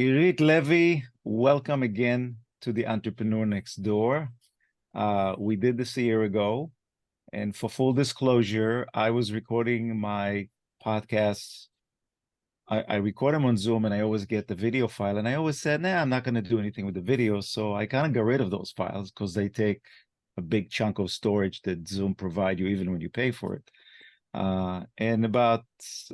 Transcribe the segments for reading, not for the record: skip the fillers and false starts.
Irit Levy, welcome again to the Entrepreneur Next Door. We did this a year ago, and for full disclosure, I was recording my podcasts. I record them on Zoom, and I always get the video file, and I always said, nah, I'm not going to do anything with the video, so I kind of got rid of those files because they take a big chunk of storage that Zoom provide you even when you pay for it. And about,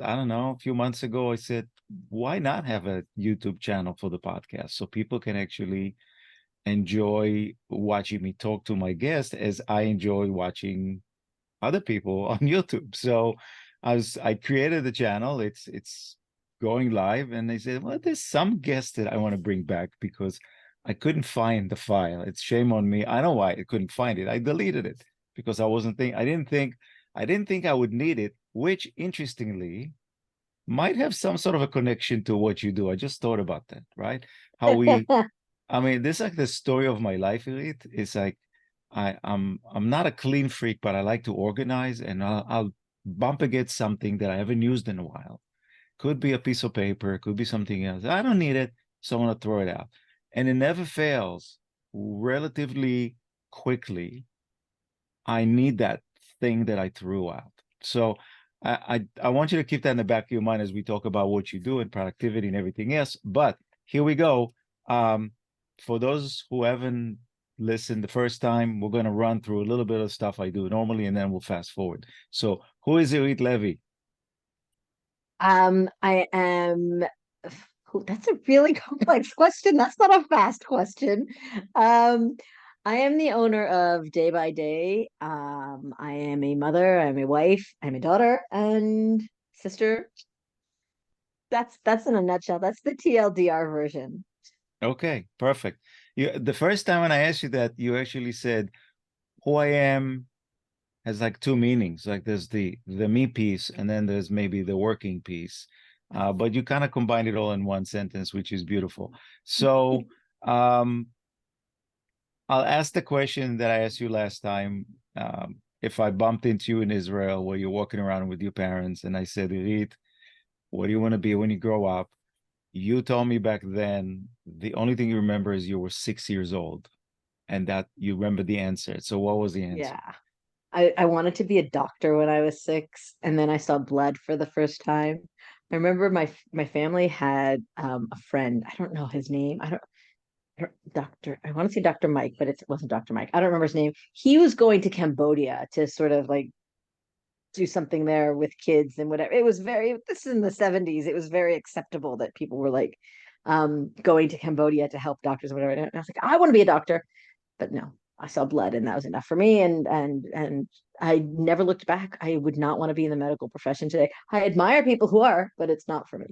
I don't know, a few months ago, I said, why not have a YouTube channel for the podcast so people can actually enjoy watching me talk to my guests as I enjoy watching other people on YouTube. So I created the channel. It's going live, and they said, well, there's some guests that I want to bring back because I couldn't find the file. It's shame on me. I know why I couldn't find it. I deleted it because I didn't think I would need it, which interestingly might have some sort of a connection to what you do. I just thought about that, right? How I mean, this is like the story of my life, Elite. It's like I'm not a clean freak, but I like to organize, and I'll bump against something that I haven't used in a while. Could be a piece of paper, could be something else. I don't need it, so I'm gonna throw it out. And it never fails. Relatively quickly, I need that thing that I threw out. So I want you to keep that in the back of your mind as we talk about what you do and productivity and everything else. But here we go. For those who haven't listened the first time, we're going to run through a little bit of stuff I do normally, and then we'll fast forward. So who is Irit Levy? I am. That's a really complex question. That's not a fast question. Um, I am the owner of Day by Day. I am a mother, I'm a wife, I'm a daughter and sister. That's in a nutshell. That's the TLDR version. Okay, perfect. The first time when I asked you that, you actually said, who I am has like two meanings. Like there's the me piece, and then there's maybe the working piece. But you kind of combined it all in one sentence, which is beautiful. So um, I'll ask the question that I asked you last time. If I bumped into you in Israel where you're walking around with your parents, and I said, Irit, what do you want to be when you grow up? You told me back then the only thing you remember is you were 6 years old, and that you remember the answer. So what was the answer? Yeah. I wanted to be a doctor when I was 6, and then I saw blood for the first time. I remember my family had a friend. I don't know his name. Doctor, I want to say Dr. Mike, but it wasn't Dr. Mike. I don't remember his name. He was going to Cambodia to sort of like do something there with kids and whatever. It was this is in the 70s. It was very acceptable that people were like going to Cambodia to help doctors or whatever. And I was like, I want to be a doctor. But no, I saw blood and that was enough for me. And I never looked back. I would not want to be in the medical profession today. I admire people who are, but it's not for me.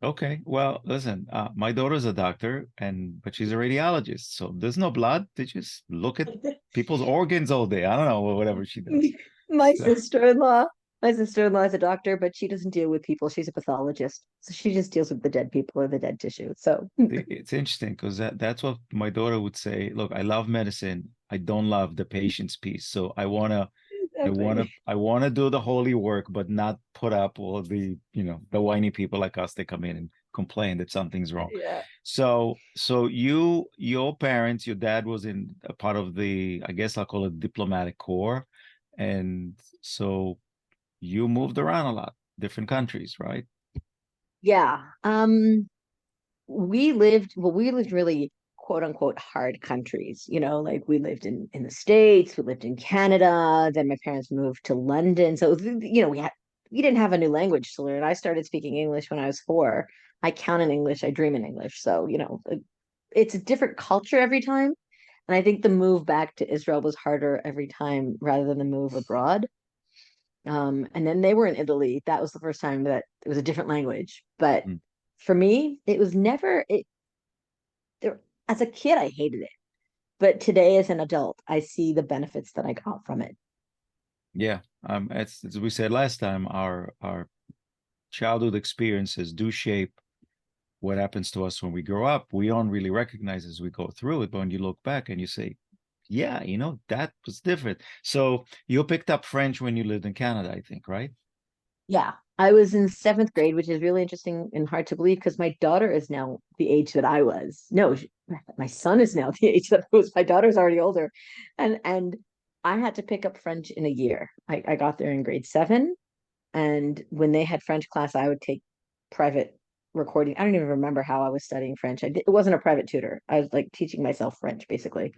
Okay, well, listen, my daughter's a doctor, but she's a radiologist, so there's no blood. They just look at people's organs all day. I don't know, whatever she does. my So sister-in-law my sister-in-law is a doctor, but she doesn't deal with people. She's a pathologist, so she just deals with the dead people or the dead tissue. So it's interesting because that's what my daughter would say. Look, I love medicine. I don't love the patient's piece. So exactly. I wanna do the holy work, but not put up all the whiny people like us that come in and complain that something's wrong. Yeah. So your parents, your dad was in a part of the, I guess I'll call it diplomatic corps, and so you moved around a lot, different countries, right? Yeah. We lived really quote unquote hard countries, like we lived in the States, we lived in Canada, then my parents moved to London. So we didn't have a new language to learn. I started speaking English when I was 4. I count in English, I dream in English. So, it's a different culture every time. And I think the move back to Israel was harder every time rather than the move abroad. And then they were in Italy. That was the first time that it was a different language. But Mm. for me, it was never it there as a kid I hated it. But today as an adult, I see the benefits that I got from it. Yeah, as we said last time, our childhood experiences do shape what happens to us when we grow up. We don't really recognize as we go through it, but when you look back and you say, yeah, that was different. So you picked up French when you lived in Canada, I think, right? Yeah, I was in seventh grade, which is really interesting and hard to believe because my daughter is now the age that I was. No, my son is now the age that I was. My daughter's already older, and I had to pick up French in a year. I got there in grade seven, and when they had French class, I would take private recording. I don't even remember how I was studying French. It wasn't a private tutor. I was like teaching myself French basically,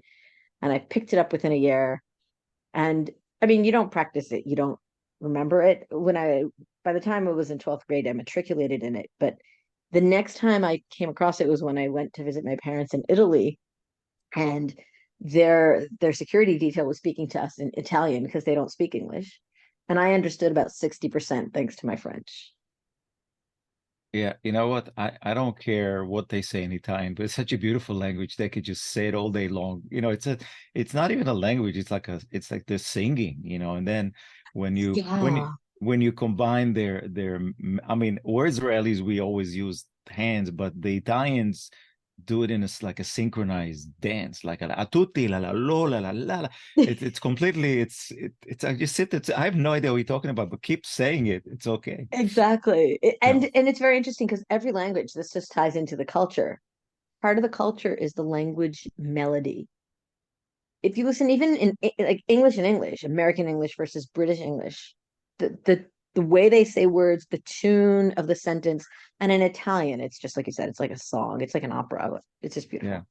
and I picked it up within a year. And I mean, you don't practice it, you don't remember it. By the time I was in 12th grade, I matriculated in it. But the next time I came across it was when I went to visit my parents in Italy, and their security detail was speaking to us in Italian because they don't speak English. And I understood about 60% thanks to my French. Yeah, you know what? I don't care what they say in Italian, but it's such a beautiful language. They could just say it all day long. It's not even a language. It's like they're singing, and then when you when you Yeah. when you combine I mean, we're Israelis, we always use hands, but the Italians do it in like a synchronized dance, like a tutti la la lo la la la. La. It's completely it's I just sit there. I have no idea what you're talking about, but keep saying it. It's okay. Exactly. No. And it's very interesting because every language, this just ties into the culture. Part of the culture is the language melody. If you listen even in like English and English, American English versus British English, the way they say words, the tune of the sentence, and in Italian, it's just like you said, it's like a song, it's like an opera. It's just Yeah. beautiful.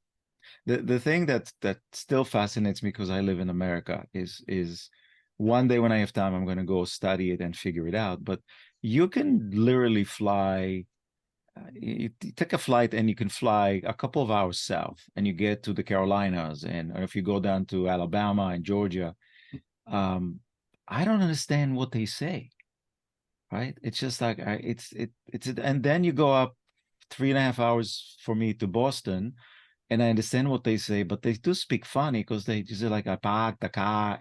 The thing that still fascinates me because I live in America is one day when I have time, I'm going to go study it and figure it out. But you can literally fly. You take a flight and you can fly a couple of hours south, and you get to the Carolinas, and or if you go down to Alabama and Georgia, um, I don't understand what they say. Right? It's just like and then you go up 3.5 hours for me to Boston, and I understand what they say, but they do speak funny because they just say like I parked the car,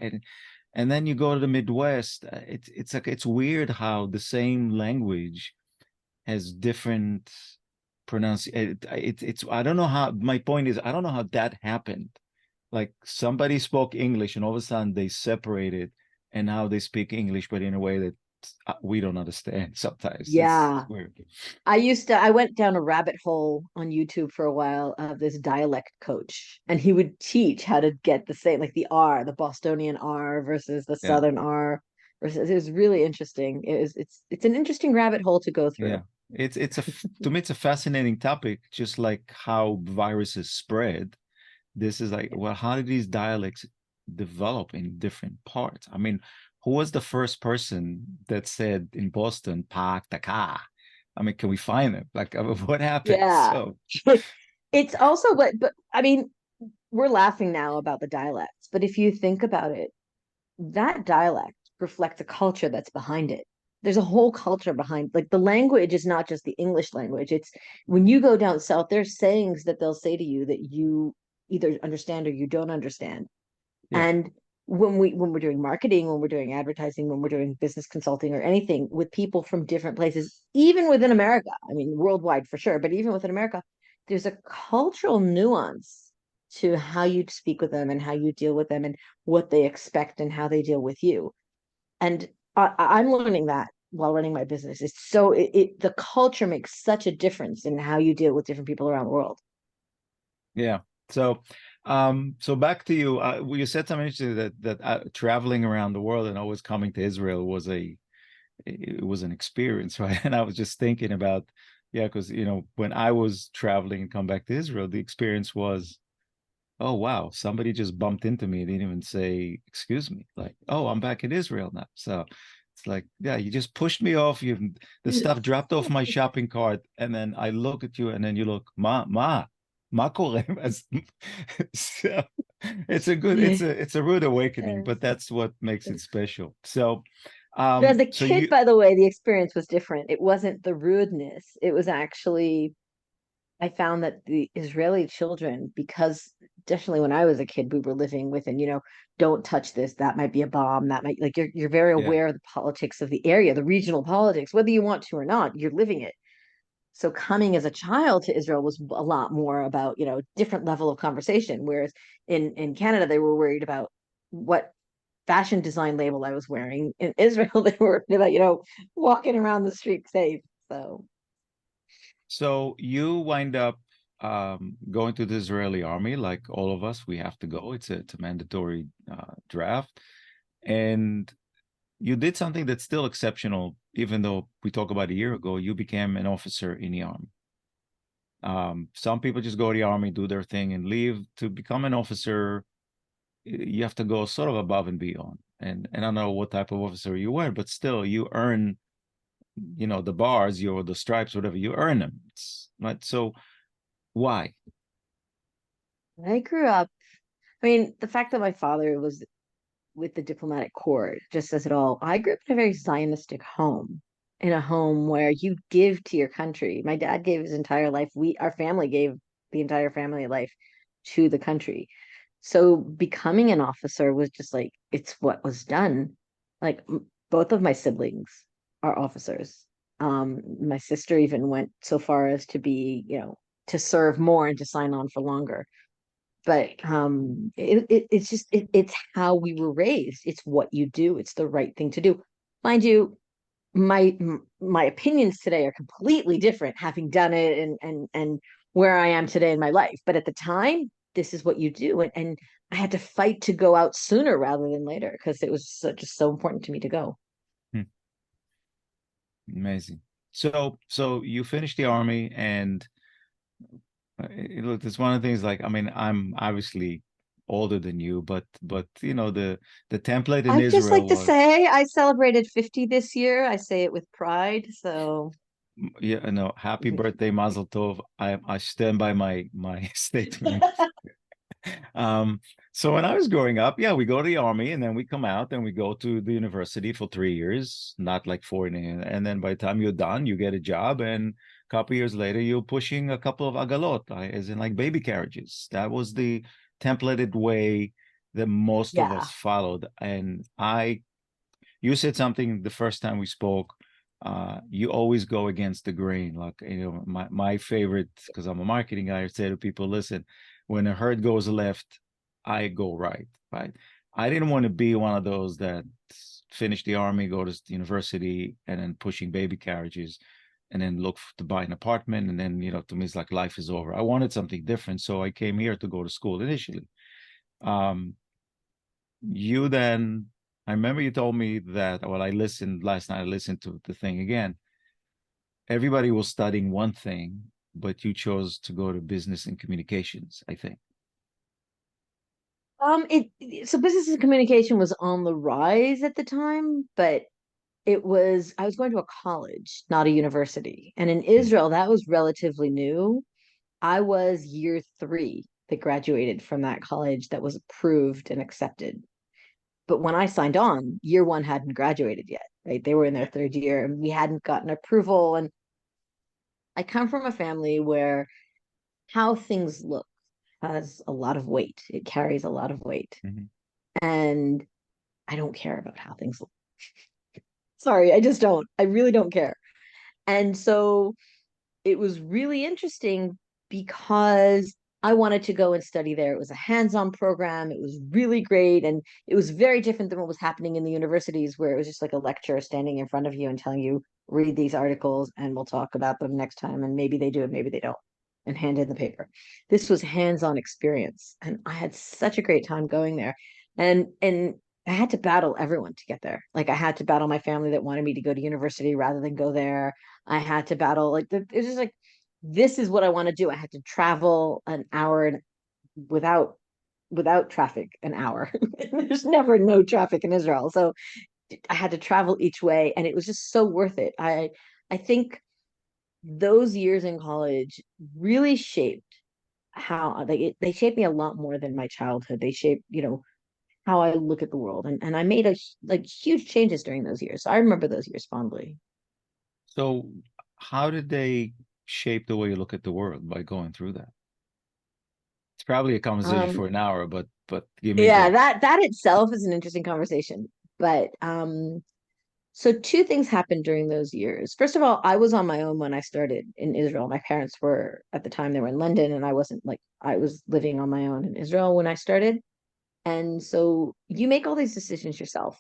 and then you go to the Midwest. It's like it's weird how the same language has different pronunciation. It's I don't know how. My point is I don't know how that happened. Like somebody spoke English and all of a sudden they separated, and now they speak English, but in a way that we don't understand sometimes. It's Yeah. weird. I went down a rabbit hole on YouTube for a while of this dialect coach, and he would teach how to get the same, like the R, the Bostonian R versus the Yeah. Southern R versus, it was really interesting. It's an interesting rabbit hole to go through. Yeah, to me it's a fascinating topic, just like how viruses spread. This is like, well, how did these dialects develop in different parts? I mean, who was the first person that said in Boston, "Park the car"? I mean, can we find it? Like, what happened? Yeah. So, It's also but I mean, we're laughing now about the dialects, but if you think about it, that dialect reflects a culture that's behind it. There's a whole culture behind, like the language is not just the English language. It's when you go down south, there's sayings that they'll say to you that you either understand or you don't understand. yeah, And when we're doing marketing, when we're doing advertising, when we're doing business consulting or anything with people from different places, even within America, I mean worldwide for sure, but even within America, there's a cultural nuance to how you speak with them and how you deal with them and what they expect and how they deal with you. And I'm learning that while running my business. It's so the culture makes such a difference in how you deal with different people around the world. yeah. So, so back to you. You said something interesting that traveling around the world and always coming to Israel was it was an experience, right? And I was just thinking about, yeah, because when I was traveling and come back to Israel, the experience was, oh wow, somebody just bumped into me. They didn't even say, excuse me. Like, oh, I'm back in Israel now. So it's like, yeah, you just pushed me off. You the stuff dropped off my shopping cart, and then I look at you, and then you look, ma kore. So it's a rude awakening, Yes. but that's what makes it special. So But as a so kid, you by the way, the experience was different. It wasn't the rudeness. It was actually, I found that the Israeli children, because definitely when I was a kid, we were living within, don't touch this. That might be a bomb. That might, like, you're very yeah, aware of the politics of the area, the regional politics, whether you want to or not, you're living it. So coming as a child to Israel was a lot more about, different level of conversation. Whereas in Canada, they were worried about what fashion design label I was wearing. In Israel, they were about, walking around the street safe. So So you wind up going to the Israeli army, like all of us. We have to go. It's a mandatory draft, and you did something that's still exceptional, even though we talked about a year ago. You became an officer in the army. Some people just go to the army, do their thing, and leave. To become an officer, you have to go sort of above and beyond. And I don't know what type of officer you were, but still, you earn, the bars, the stripes, whatever. You earn them. It's right. So why? I grew up. I mean, the fact that my father was with the diplomatic corps just says it all. I grew up in a very Zionistic home, in a home where you give to your country. My dad gave his entire life. Our family gave the entire family life to the country. So becoming an officer was just like, it's what was done. Like both of my siblings are officers. My sister even went so far as to be, to serve more and to sign on for longer. But it's just it's how we were raised. It's what you do. It's the right thing to do. Mind you, my opinions today are completely different, having done it and where I am today in my life. But at the time, this is what you do, and I had to fight to go out sooner rather than later because it was just so important to me to go. Hmm, amazing. So you finished the army, and look, it's one of the things. Like, I mean, I'm obviously older than you, but the template in I'd just like Israel to was, say I celebrated 50 this year. I say it with pride. So yeah, no, happy birthday, Mazel Tov. I stand by my statement. Um, so when I was growing up, yeah, we go to the army and then we come out and we go to the university for 3 years, not like four. And then by the time you're done, you get a job. And a couple years later, you're pushing a couple of agalot, as in like baby carriages. That was the templated way that most of yeah. us followed. And you said something the first time we spoke. You always go against the grain. Like, my favorite, because I'm a marketing guy, I say to people, listen, when a herd goes left, I go right, right? I didn't want to be one of those that finish the army, go to university, and then pushing baby carriages and then look to buy an apartment. And then, to me, it's like life is over. I wanted something different. So I came here to go to school initially. Um, you then, I remember you told me that, well, I listened last night, I listened to the thing again. Everybody was studying one thing, but you chose to go to business and communications, I think. So business and communication was on the rise at the time, but I was going to a college, not a university. And in Mm, Israel, that was relatively new. I was year three that graduated from that college that was approved and accepted. But when I signed on, year one hadn't graduated yet, right? They were in their third year and we hadn't gotten approval. And I come from a family where how things look has a lot of weight. It carries a lot of weight. mhm. And I don't care about how things look. Sorry, I just don't. I really don't care. And so it was really interesting because I wanted to go and study there. It was a hands-on program. It was really great. And it was very different than what was happening in the universities where it was just like a lecturer standing in front of you and telling you, read these articles and we'll talk about them next time. And maybe they do and maybe they don't. And hand in the paper. This was hands-on experience. And I had such a great time going there. And I had to battle everyone to get there. Like I had to battle my family that wanted me to go to university rather than go there. I had to battle it's just like this is what I want to do. I had to travel an hour without traffic an hour. There's never no traffic in Israel. So I had to travel each way and it was just so worth it. I think those years in college really shaped how they shaped me a lot more than my childhood. They shaped, how I look at the world and I made huge changes during those years. So I remember those years fondly. So how did they shape the way you look at the world by going through that? It's probably a conversation Um, for an hour, but give me Yeah, the that itself is an interesting conversation. But so two things happened during those years. First of all, I was on my own when I started in Israel. My parents were at the time they were in London, and I wasn't like I was living on my own in Israel when I started. And so you make all these decisions yourself,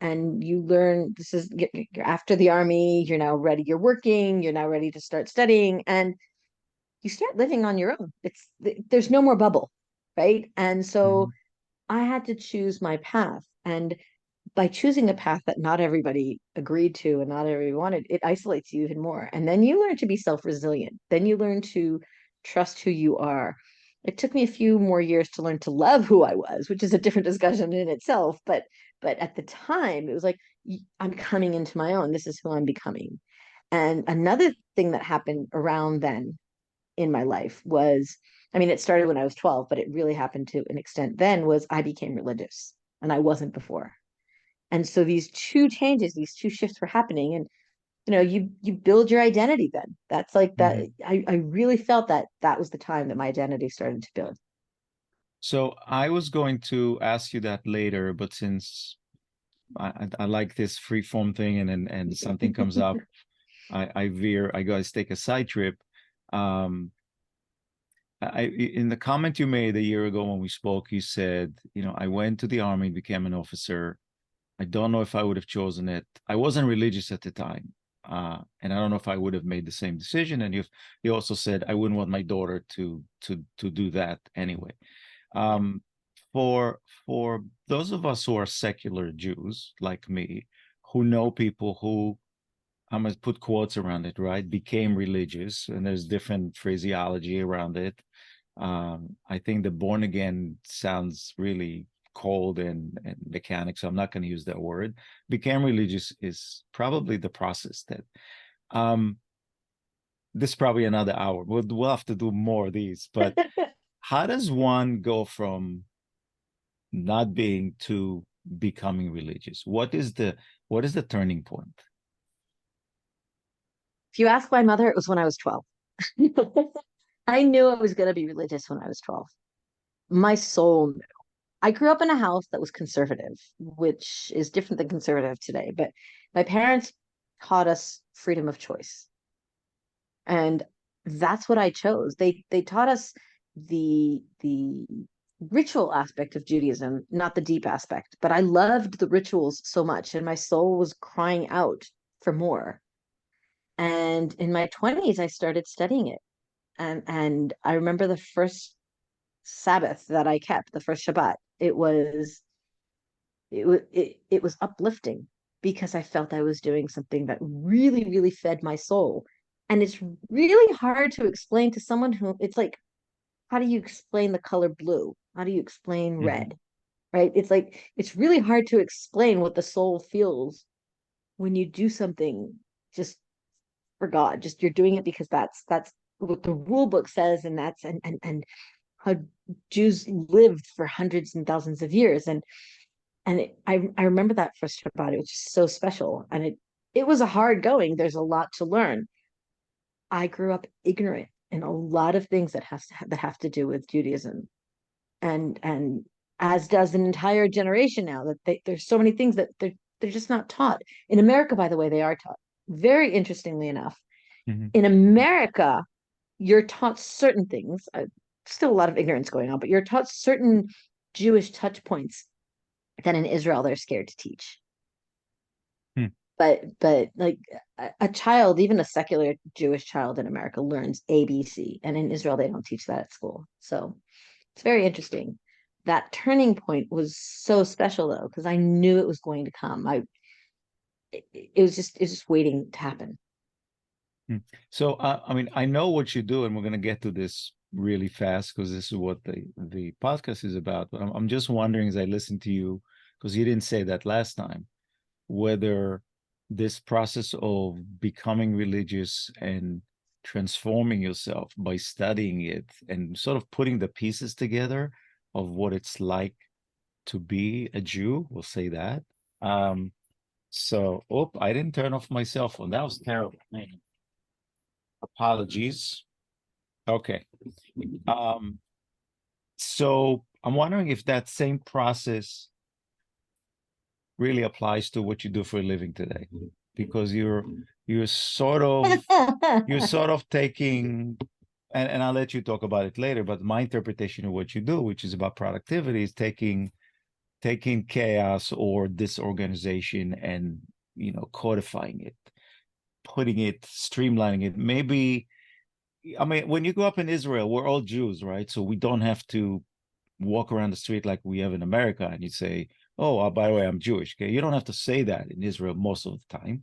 and you learn this is you're after the army, you're now ready, you're working, you're now ready to start studying, and you start living on your own. There's no more bubble, right? And so Mhm. I had to choose my path. And by choosing a path that not everybody agreed to and not everybody wanted, it isolates you even more. And then you learn to be self-resilient. Then you learn to trust who you are. It took me a few more years to learn to love who I was, which is a different discussion in itself. But at the time, it was like I'm coming into my own. This is who I'm becoming. And another thing that happened around then in my life was, I mean, it started when I was 12, but it really happened to an extent then, was I became religious and I wasn't before. And so these two changes, these two shifts were happening. And you build your identity then. That's like that. Mhm. I really felt that that was the time that my identity started to build. So I was going to ask you that later, but since I like this free form thing, and something comes up, I veer. I guys take a side trip. Um, in the comment you made a year ago when we spoke, you said, I went to the army, became an officer. I don't know if I would have chosen it. I wasn't religious at the time, and I don't know if I would have made the same decision. And you also said I wouldn't want my daughter to do that anyway. Yeah. Um, for those of us who are secular Jews like me, who know people who, I'm gonna put quotes around it, right, became religious, and there's different phraseology around it. I think the born again sounds really cold and mechanic, so I'm not going to use that word. Became religious is probably the process that um this is probably another hour. We'll have to do more of these, but how does one go from not being to becoming religious? What is the turning point? If you ask my mother, it was when I was 12. I knew I was going to be religious when I was 12. My soul knew. I grew up in a house that was conservative, which is different than conservative today. But my parents taught us freedom of choice. And that's what I chose. They taught us the ritual aspect of Judaism, not the deep aspect. But I loved the rituals so much, and my soul was crying out for more. And in my 20s, I started studying it. And I remember the first Sabbath that I kept, the first Shabbat. It was uplifting because I felt I was doing something that really, really fed my soul. And it's really hard to explain to someone who it's like, how do you explain the color blue? How do you explain Mhm. red? Right? It's like it's really hard to explain what the soul feels when you do something just for God. Just you're doing it because that's what the rule book says, and that's and how Jews lived for hundreds and thousands of years. And I remember that first Shabbat. It was just so special, and it was a hard going. There's a lot to learn. I grew up ignorant in a lot of things that have to do with Judaism, and as does an entire generation now. There's so many things that they're just not taught in America. By the way, they are taught. Very interestingly enough, Mhm. in America, you're taught certain things. Still a lot of ignorance going on, but you're taught certain Jewish touch points that in Israel they're scared to teach. Hmm. But like a child, even a secular Jewish child in America learns ABC, and in Israel they don't teach that at school. So it's very interesting. That turning point was so special though, because I knew it was going to come. It was just waiting to happen. Hmm. So, I mean, I know what you do, and we're going to get to this really fast because this is what the podcast is about. But I'm just wondering as I listen to you, because you didn't say that last time, whether this process of becoming religious and transforming yourself by studying it and sort of putting the pieces together of what it's like to be a Jew, we'll say that. I didn't turn off my cell phone. That was terrible. Man. Apologies. Okay. Um, so I'm wondering if that same process really applies to what you do for a living today, because you're sort of you're sort of taking, and I'll let you talk about it later, but my interpretation of what you do, which is about productivity, is taking taking chaos or disorganization and, codifying it, putting it, streamlining it. Maybe, I mean, when you grow up in Israel, we're all Jews, right? So we don't have to walk around the street like we have in America and you say, oh, by the way, I'm Jewish. Okay. You don't have to say that in Israel most of the time,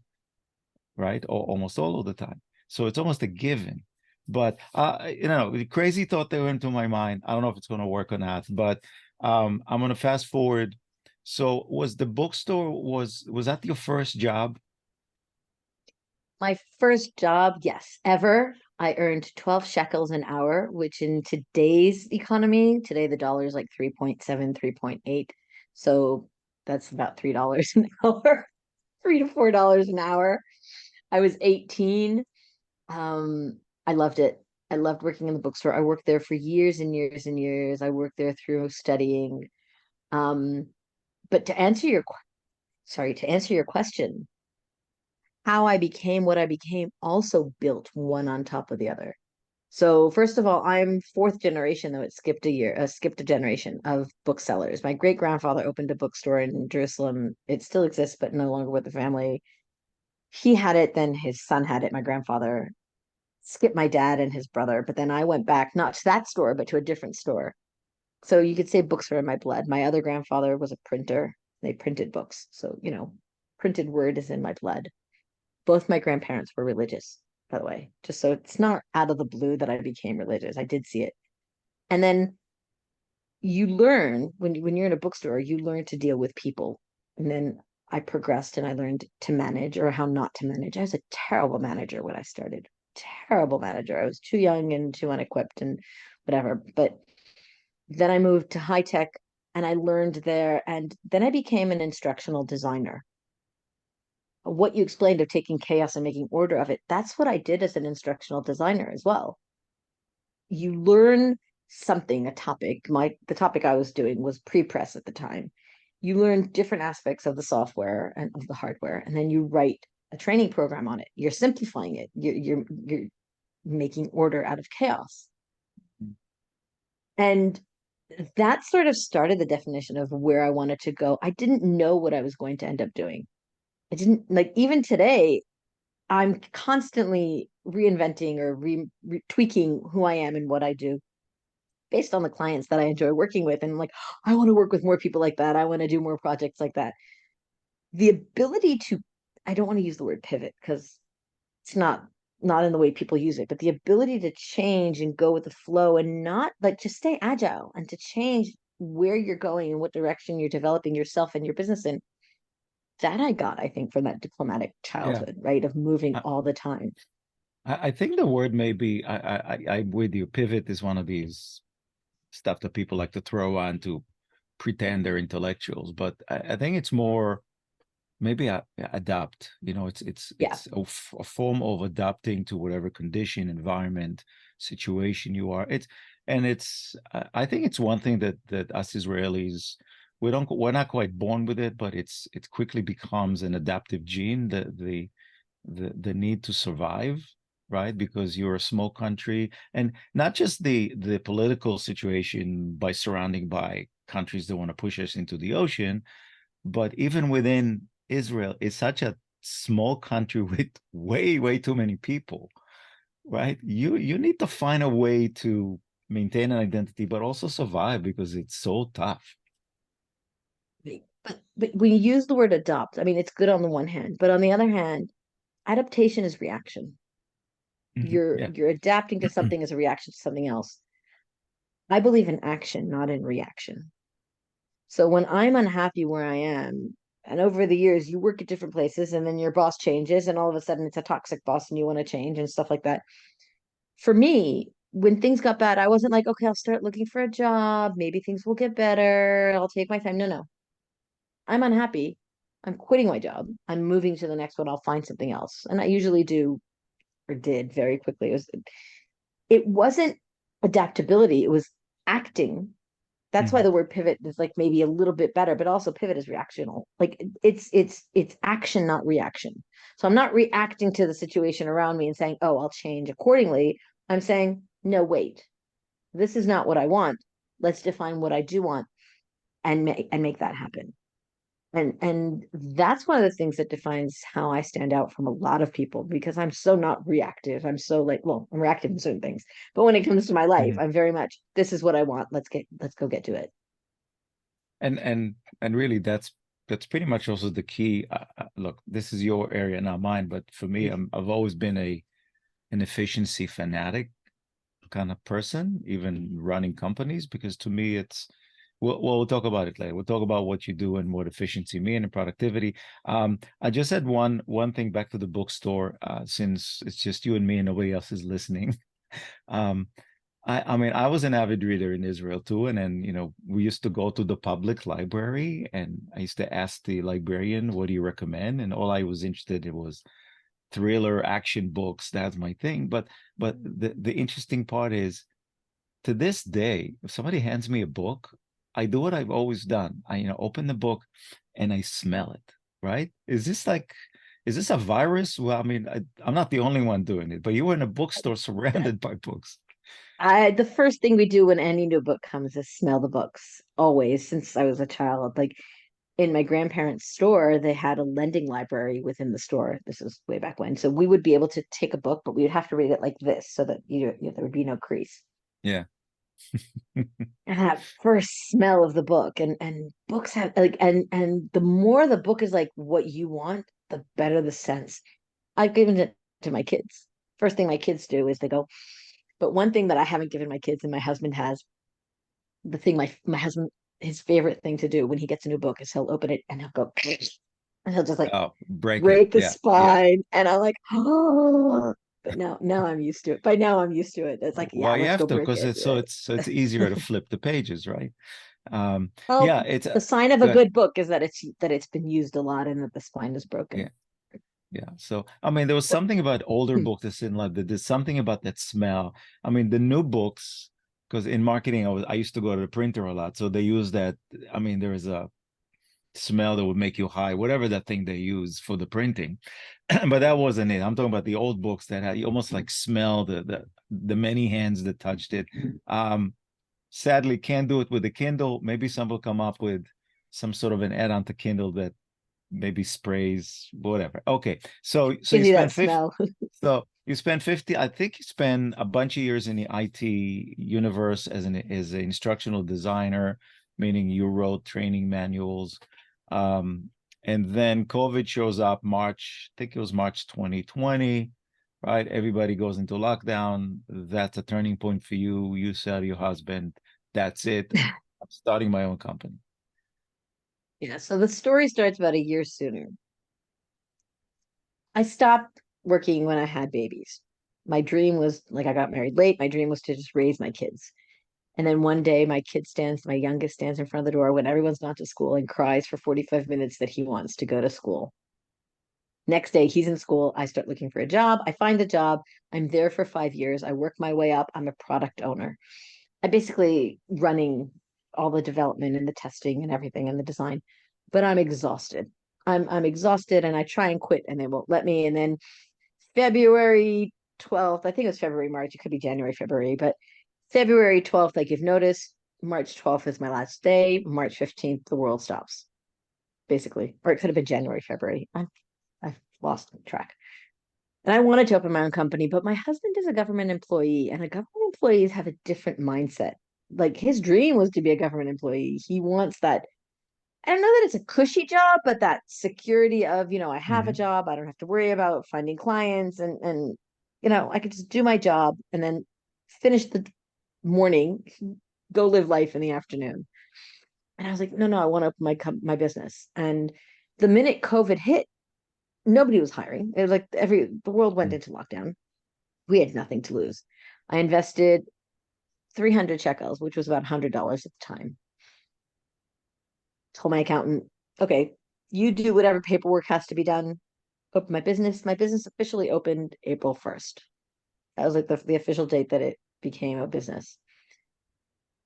right? Or almost all of the time. So it's almost a given. But the crazy thought that went into my mind. I don't know if it's going to work or not, but I'm going to fast forward. So was the bookstore was that your first job? My first job, yes, ever. I earned 12 shekels an hour, which in today's economy, today the dollar is like 3.7, 3.8. So that's about $3 an hour, $3 to $4 an hour. I was 18. I loved it. I loved working in the bookstore. I worked there for years and years and years. I worked there through studying. Um, but to answer your question, how I became what I became also built one on top of the other. So first of all, I'm fourth generation, though it skipped a generation of booksellers. My great grandfather opened a bookstore in Jerusalem. It still exists, but no longer with the family. He had it, then his son had it, my grandfather. Skipped my dad and his brother, but then I went back not to that store, but to a different store. So you could say books are in my blood. My other grandfather was a printer. They printed books. So, printed word is in my blood. Both my grandparents were religious, by the way, just so it's not out of the blue that I became religious. I did see it. And then you learn when you're in a bookstore, you learn to deal with people. And then I progressed and I learned to manage or how not to manage. I was a terrible manager when I started. Terrible manager. I was too young and too unequipped and whatever. But then I moved to high tech and I learned there. And then I became an instructional designer. What you explained of taking chaos and making order of it, that's what I did as an instructional designer as well. You learn something, a topic. The topic I was doing was pre-press at the time. You learn different aspects of the software and of the hardware, and then you write a training program on it. You're simplifying it. You're making order out of chaos. And that sort of started the definition of where I wanted to go. I didn't know what I was going to end up doing. I didn't like even today, I'm constantly reinventing or tweaking who I am and what I do based on the clients that I enjoy working with. And I'm like, I want to work with more people like that. I want to do more projects like that. The ability to, I don't want to use the word pivot because it's not in the way people use it, but the ability to change and go with the flow and not like to stay agile and to change where you're going and what direction you're developing yourself and your business in. That I got, I think, from that diplomatic Yeah. childhood, right? Of moving I, all the time. I think the word may be I'm with you. Pivot is one of these stuff that people like to throw on to pretend they're intellectuals, but I think it's more maybe adapt. Yeah. It's a form of adapting to whatever condition, environment, situation you are. I think it's one thing that us Israelis we're not quite born with it, but it quickly becomes an adaptive gene. The need to survive, right? Because you're a small country, and not just the political situation by surrounding by countries that want to push us into the ocean, but even within Israel, it's such a small country with way too many people, right? You need to find a way to maintain an identity, but also survive because it's so tough. But when you use the word adopt, I mean, it's good on the one hand, but on the other hand, adaptation is reaction. You're Yeah. you're adapting to something as a reaction to something else. I believe in action, not in reaction. So when I'm unhappy where I am, and over the years you work at different places and then your boss changes and all of a sudden it's a toxic boss and you want to change and stuff like that. For me, when things got bad, I wasn't like, okay, I'll start looking for a job. Maybe things will get better. I'll take my time. No, no. I'm unhappy. I'm quitting my job. I'm moving to the next one. I'll find something else. And I usually do or did very quickly. It wasn't adaptability, it was acting. That's why Mhm. the word pivot is like maybe a little bit better, but also pivot is reactional. Like it's action, not reaction. So I'm not reacting to the situation around me and saying, oh, I'll change accordingly. I'm saying, no, wait, this is not what I want. Let's define what I do want. and make that happen. And that's one of the things that defines how I stand out from a lot of people, because I'm so not reactive. I'm so like, well, I'm reactive in certain things, but when it comes to my life, Mhm. I'm very much, this is what I want. Let's go get to it. And really, that's pretty much also the key. Look, this is your area, not mine, but for me, I've always been an efficiency fanatic kind of person, even running companies, because to me, it's we'll talk about it later. We'll talk about what you do and what efficiency mean and productivity. I just had one thing back to the bookstore, since it's just you and me and nobody else is listening. Um, I mean, I was an avid reader in Israel too, and then we used to go to the public library, and I used to ask the librarian, "What do you recommend?" And all I was interested in was thriller action books. That's my thing. But the interesting part is, to this day, if somebody hands me a book, I do what I've always done. I open the book and I smell it. Right? Is this a virus? Well, I mean, I'm not the only one doing it, but you were in a bookstore surrounded by books. The first thing we do when any new book comes is smell the books, always, since I was a child. Like in my grandparents' store, they had a lending library within the store. This was way back when. So we would be able to take a book, but we would have to read it like this so that there would be no crease. Yeah. And that first smell of the book, and books have like, and the more the book is like what you want, the better the sense. I've given it to my kids. First thing my kids do is they go, but one thing that I haven't given my kids and my husband has, the thing my husband, his favorite thing to do when he gets a new book is he'll open it and he'll go and he'll just like Oh, break it. break the Yeah. Yeah. spine. And I'm like, oh, but now I'm used to it. By now I'm used to it. It's like, yeah, Well, you let's have go to, break because it. it's easier to flip the pages, right? Well, Yeah, it's the sign of a good. good book is that it's been used a lot and that the spine is Yeah. broken. Yeah. So, I mean, there was What? something about older books that seemed like there's something about that smell. I mean, the new books, because in marketing, I used to go to the printer a lot. So they use that. I mean, there is a smell that would make you high, whatever that thing they use for the printing. But that wasn't it. I'm talking about the old books that had you almost like smell the many hands that touched it. Sadly, can't do it with the Kindle. Maybe some will come up with some sort of an add-on to Kindle that maybe sprays, whatever. Okay. So Gives you you spend that 50, smell. so you spend 50, I think you spend a bunch of years in the IT universe as an instructional designer, meaning you wrote training manuals. Um, and then COVID shows up March, I think it was March 2020, right? Everybody goes into lockdown. That's a turning point for you. You sell your husband. That's it. I'm starting my own company. Yeah, so the story starts about a year sooner. I stopped working when I had babies. My dream was, like, I got married late. My dream was to just raise my kids. And then one day my youngest stands in front of the door when everyone's gone to school and cries for 45 minutes that he wants to go to school. Next day, he's in school. I start looking for a job. I find a job. I'm there for 5 years. I work my way up. I'm a product owner. I basically running all the development and the testing and everything and the design, but I'm exhausted. I'm exhausted and I try and quit and they won't let me. And then February 12th, I think it was February, March, it could be January, February, but February 12th, I give notice. March 12th is my last day. March 15th, the world stops, basically. Or it could have been January, February. I've lost track. And I wanted to open my own company, but my husband is a government employee, and a government employees have a different mindset. Like his dream was to be a government employee. He wants that. I don't know that it's a cushy job, but that security of, I have a Mhm. job. I don't have to worry about finding clients and I could just do my job and then finish the morning, go live life in the afternoon. And I was like, no, no, I want to open my business. And the minute COVID hit, nobody was hiring. It was like the world went into lockdown. We had nothing to lose. I invested 300 shekels, which was about $100 at the time. Told my accountant, okay, you do whatever paperwork has to be done. Open my business. My business officially opened April 1st. That was like the official date that it became a business.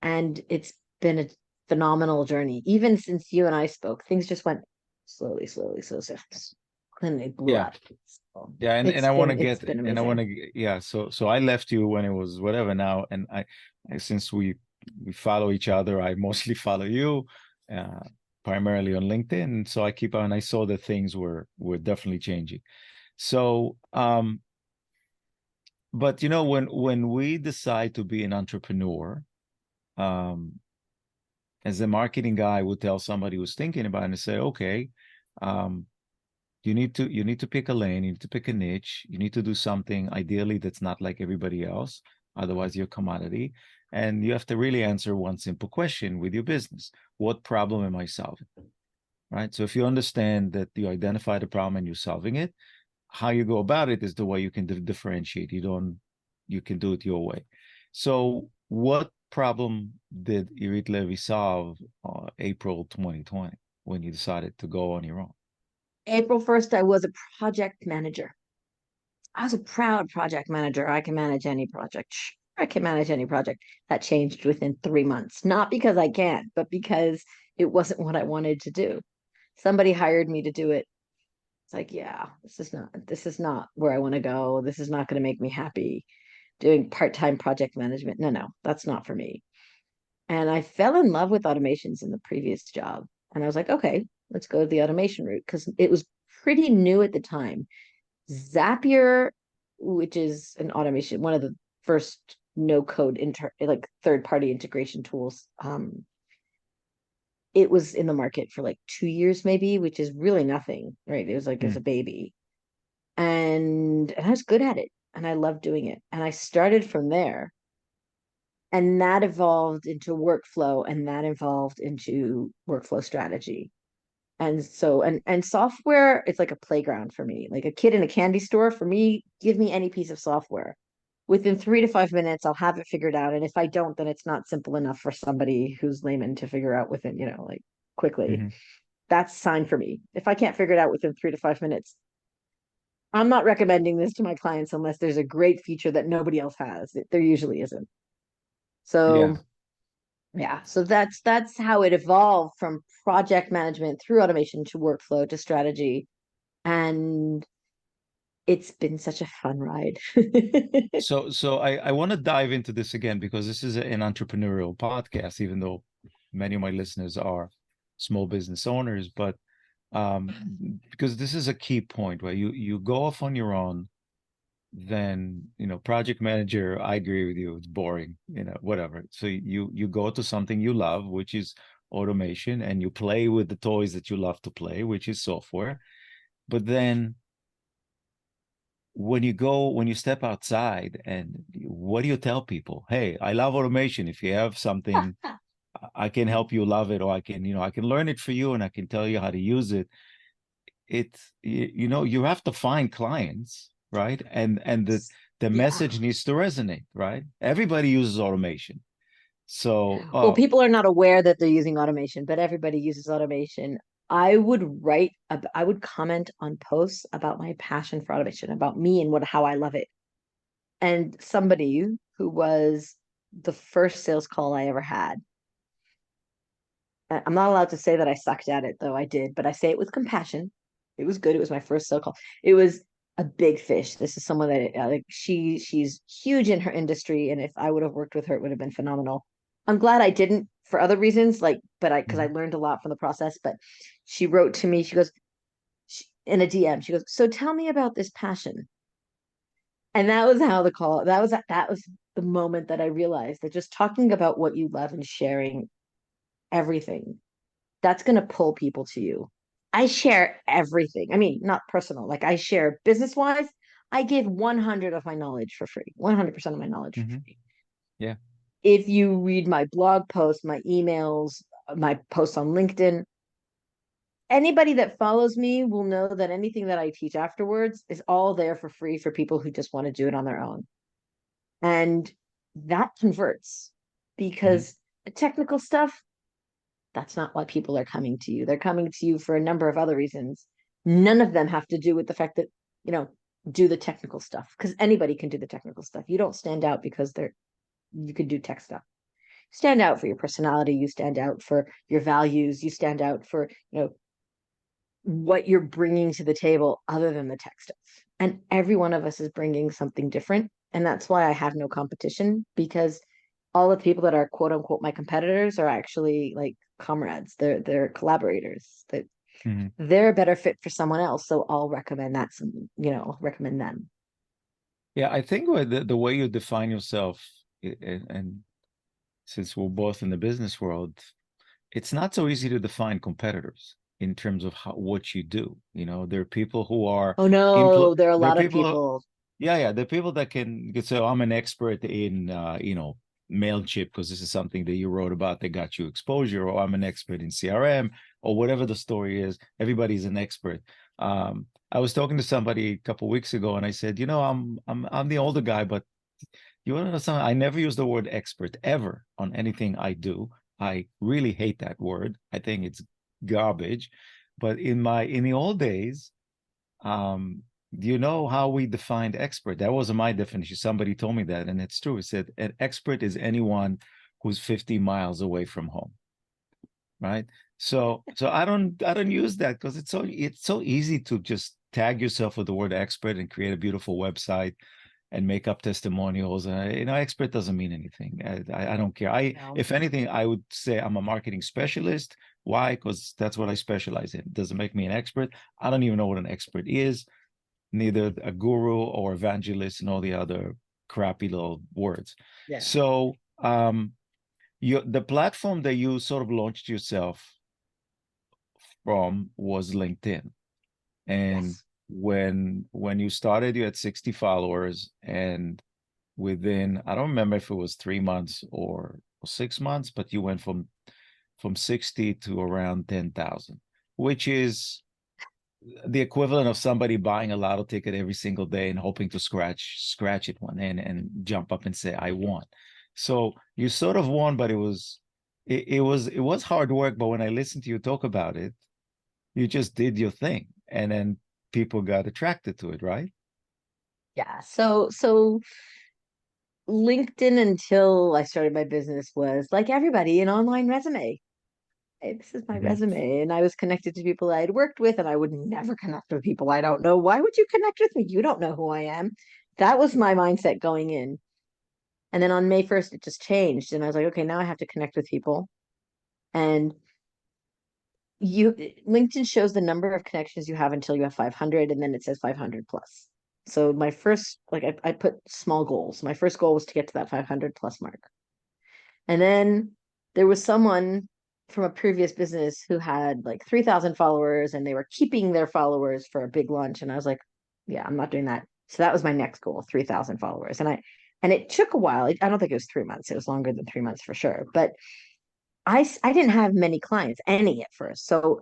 And it's been a phenomenal journey. Even since you and I spoke, things just went slowly, slowly, so then they blew Yeah. up. So Yeah, and it's I want been to it's get been and I want amazing. to yeah, so I left you when it was whatever now, and since we follow each other, I mostly follow you. uh, primarily on LinkedIn. So I keep on. I saw that things were definitely changing. So, but when we decide to be an entrepreneur, um, as a marketing guy, I would tell somebody who's thinking about it and say, okay, um, you need to pick a lane, you need to pick a niche, you need to do something ideally that's not like everybody else, otherwise you're a commodity. And you have to really answer one simple question with your business. What problem am I solving? Right? So if you understand that you identify the problem and you're solving it, how you go about it is the way you can differentiate. You can do it your way. So what problem did Irit Levy solve April 2020 when you decided to go on your own? April 1st, I was a project manager. I was a proud project manager. I can manage any project. Sure, I can manage any project. That changed within 3 months, not because I can't, but because it wasn't what I wanted to do. Somebody hired me to do it. It's like, yeah, this is not where I want to go. This is not going to make me happy. Doing part-time project management. No, that's not for me. And I fell in love with automations in the previous job. And I was like, okay, let's go the automation route because it was pretty new at the time. Zapier, which is an automation, one of the first no code like third party integration tools. It was in the market for like 2 years, maybe, which is really nothing, right? It was like as Hmm. a baby. And I was good at it and I loved doing it. And I started from there. And that evolved into workflow and that evolved into workflow strategy. And so and software, it's like a playground for me. Like a kid in a candy store, for me, give me any piece of software. Within 3 to 5 minutes, I'll have it figured out. And if I don't, then it's not simple enough for somebody who's layman to figure out within, like quickly. Hmm. That's a sign for me. If I can't figure it out within 3 to 5 minutes, I'm not recommending this to my clients unless there's a great feature that nobody else has. There usually isn't. Yeah. So yeah, so that's how it evolved from project management through automation to workflow to strategy. And it's been such a fun ride. So I want to dive into this again because this is an entrepreneurial podcast, even though many of my listeners are small business owners, but because this is a key point where you go off on your own, then project manager, I agree with you, it's boring, whatever. So you go to something you love, which is automation, and you play with the toys that you love to play, which is software. But then when you step outside, and what do you tell people? Hey, I love automation. If you have something, I can help you love it, or I can learn it for you and I can tell you how to use it. You have to find clients, right? And the Yeah. message needs to resonate, right? Everybody uses automation. So Well, people are not aware that they're using automation, but everybody uses automation. I would comment on posts about my passion for automation, about me and how I love it. And somebody who was the first sales call I ever had. I'm not allowed to say that I sucked at it, though I did, but I say it with compassion. It was good. It was my first sales call. It was a big fish. This is someone that like she's huge in her industry, and if I would have worked with her, it would have been phenomenal. I'm glad I didn't for other reasons, like, but because I mhm. learned a lot from the process. But she wrote to me. She goes in a DM. She goes, "So tell me about this passion." And that was how the call. That was the moment that I realized that just talking about what you love and sharing everything, that's going to pull people to you. I share everything. I mean, not personal. Like I share business wise. I give 100 of my knowledge for free. 100% of my knowledge for Hmm. free. Yeah. If you read my blog posts, my emails, my posts on LinkedIn, anybody that follows me will know that anything that I teach afterwards is all there for free for people who just want to do it on their own. And that converts Hmm. because technical stuff, that's not why people are coming to you. They're coming to you for a number of other reasons. None of them have to do with the fact that, you know, do the technical stuff because anybody can do the technical stuff. You don't stand out because you can do tech stuff. You stand out for your personality, you stand out for your values, you stand out for, what you're bringing to the table other than the tech stuff. And every one of us is bringing something different. And that's why I have no competition because all the people that are quote unquote my competitors are actually like comrades. They're collaborators. That Mhm. they're a better fit for someone else. So I'll recommend that recommend them. Yeah, I think the way you define yourself, and since we're both in the business world, it's not so easy to define competitors in terms of what you do. There are people who are Oh impl no, there are a there are lot of people. people. Yeah, yeah. The people that can say, oh, I'm an expert in, MailChimp because this is something that you wrote about that got you exposure, or I'm an expert in CRM, or whatever the story is. Everybody's an expert. I was talking to somebody a couple of weeks ago, and I said, I'm the older guy, but you want to know something? I never use the word expert ever on anything I do. I really hate that word. I think it's garbage. But in the old days, do you know how we defined expert? That wasn't my definition. Somebody told me that, and it's true. It said an expert is anyone who's 50 miles away from home, right? So I don't use that because it's so easy to just tag yourself with the word expert and create a beautiful website and make up testimonials. Expert doesn't mean anything. I don't care. No. If anything, I would say I'm a marketing specialist. Why? Because that's what I specialize in. Doesn't make me an expert. I don't even know what an expert is, neither a guru or evangelist and all the other crappy little words. Yeah. So the platform that you sort of launched yourself from was LinkedIn. And Yes. when you started, you had 60 followers, and within, I don't remember if it was 3 months or 6 months, but you went from 60 to around 10,000, which is the equivalent of somebody buying a lotto ticket every single day and hoping to scratch it one and jump up and say, I won. So you sort of won, but it was hard work. But when I listened to you talk about it, you just did your thing, and then people got attracted to it, right? Yeah. So LinkedIn until I started my business was like everybody, an online resume. Hey, this is my Mhm. resume. And I was connected to people I had worked with, and I would never connect with people I don't know. Why would you connect with me? You don't know who I am. That was my mindset going in. And then on May 1st, it just changed. And I was like, okay, now I have to connect with people. And you LinkedIn shows the number of connections you have until you have 500, and then it says 500 plus. So my first, like I put small goals. My first goal was to get to that 500 plus mark. And then there was someone from a previous business who had like 3,000 followers, and they were keeping their followers for a big lunch. And I was like, yeah, I'm not doing that. So that was my next goal, 3,000 followers. And it took a while. I don't think it was 3 months. It was longer than 3 months for sure. But I didn't have many clients, any at first. So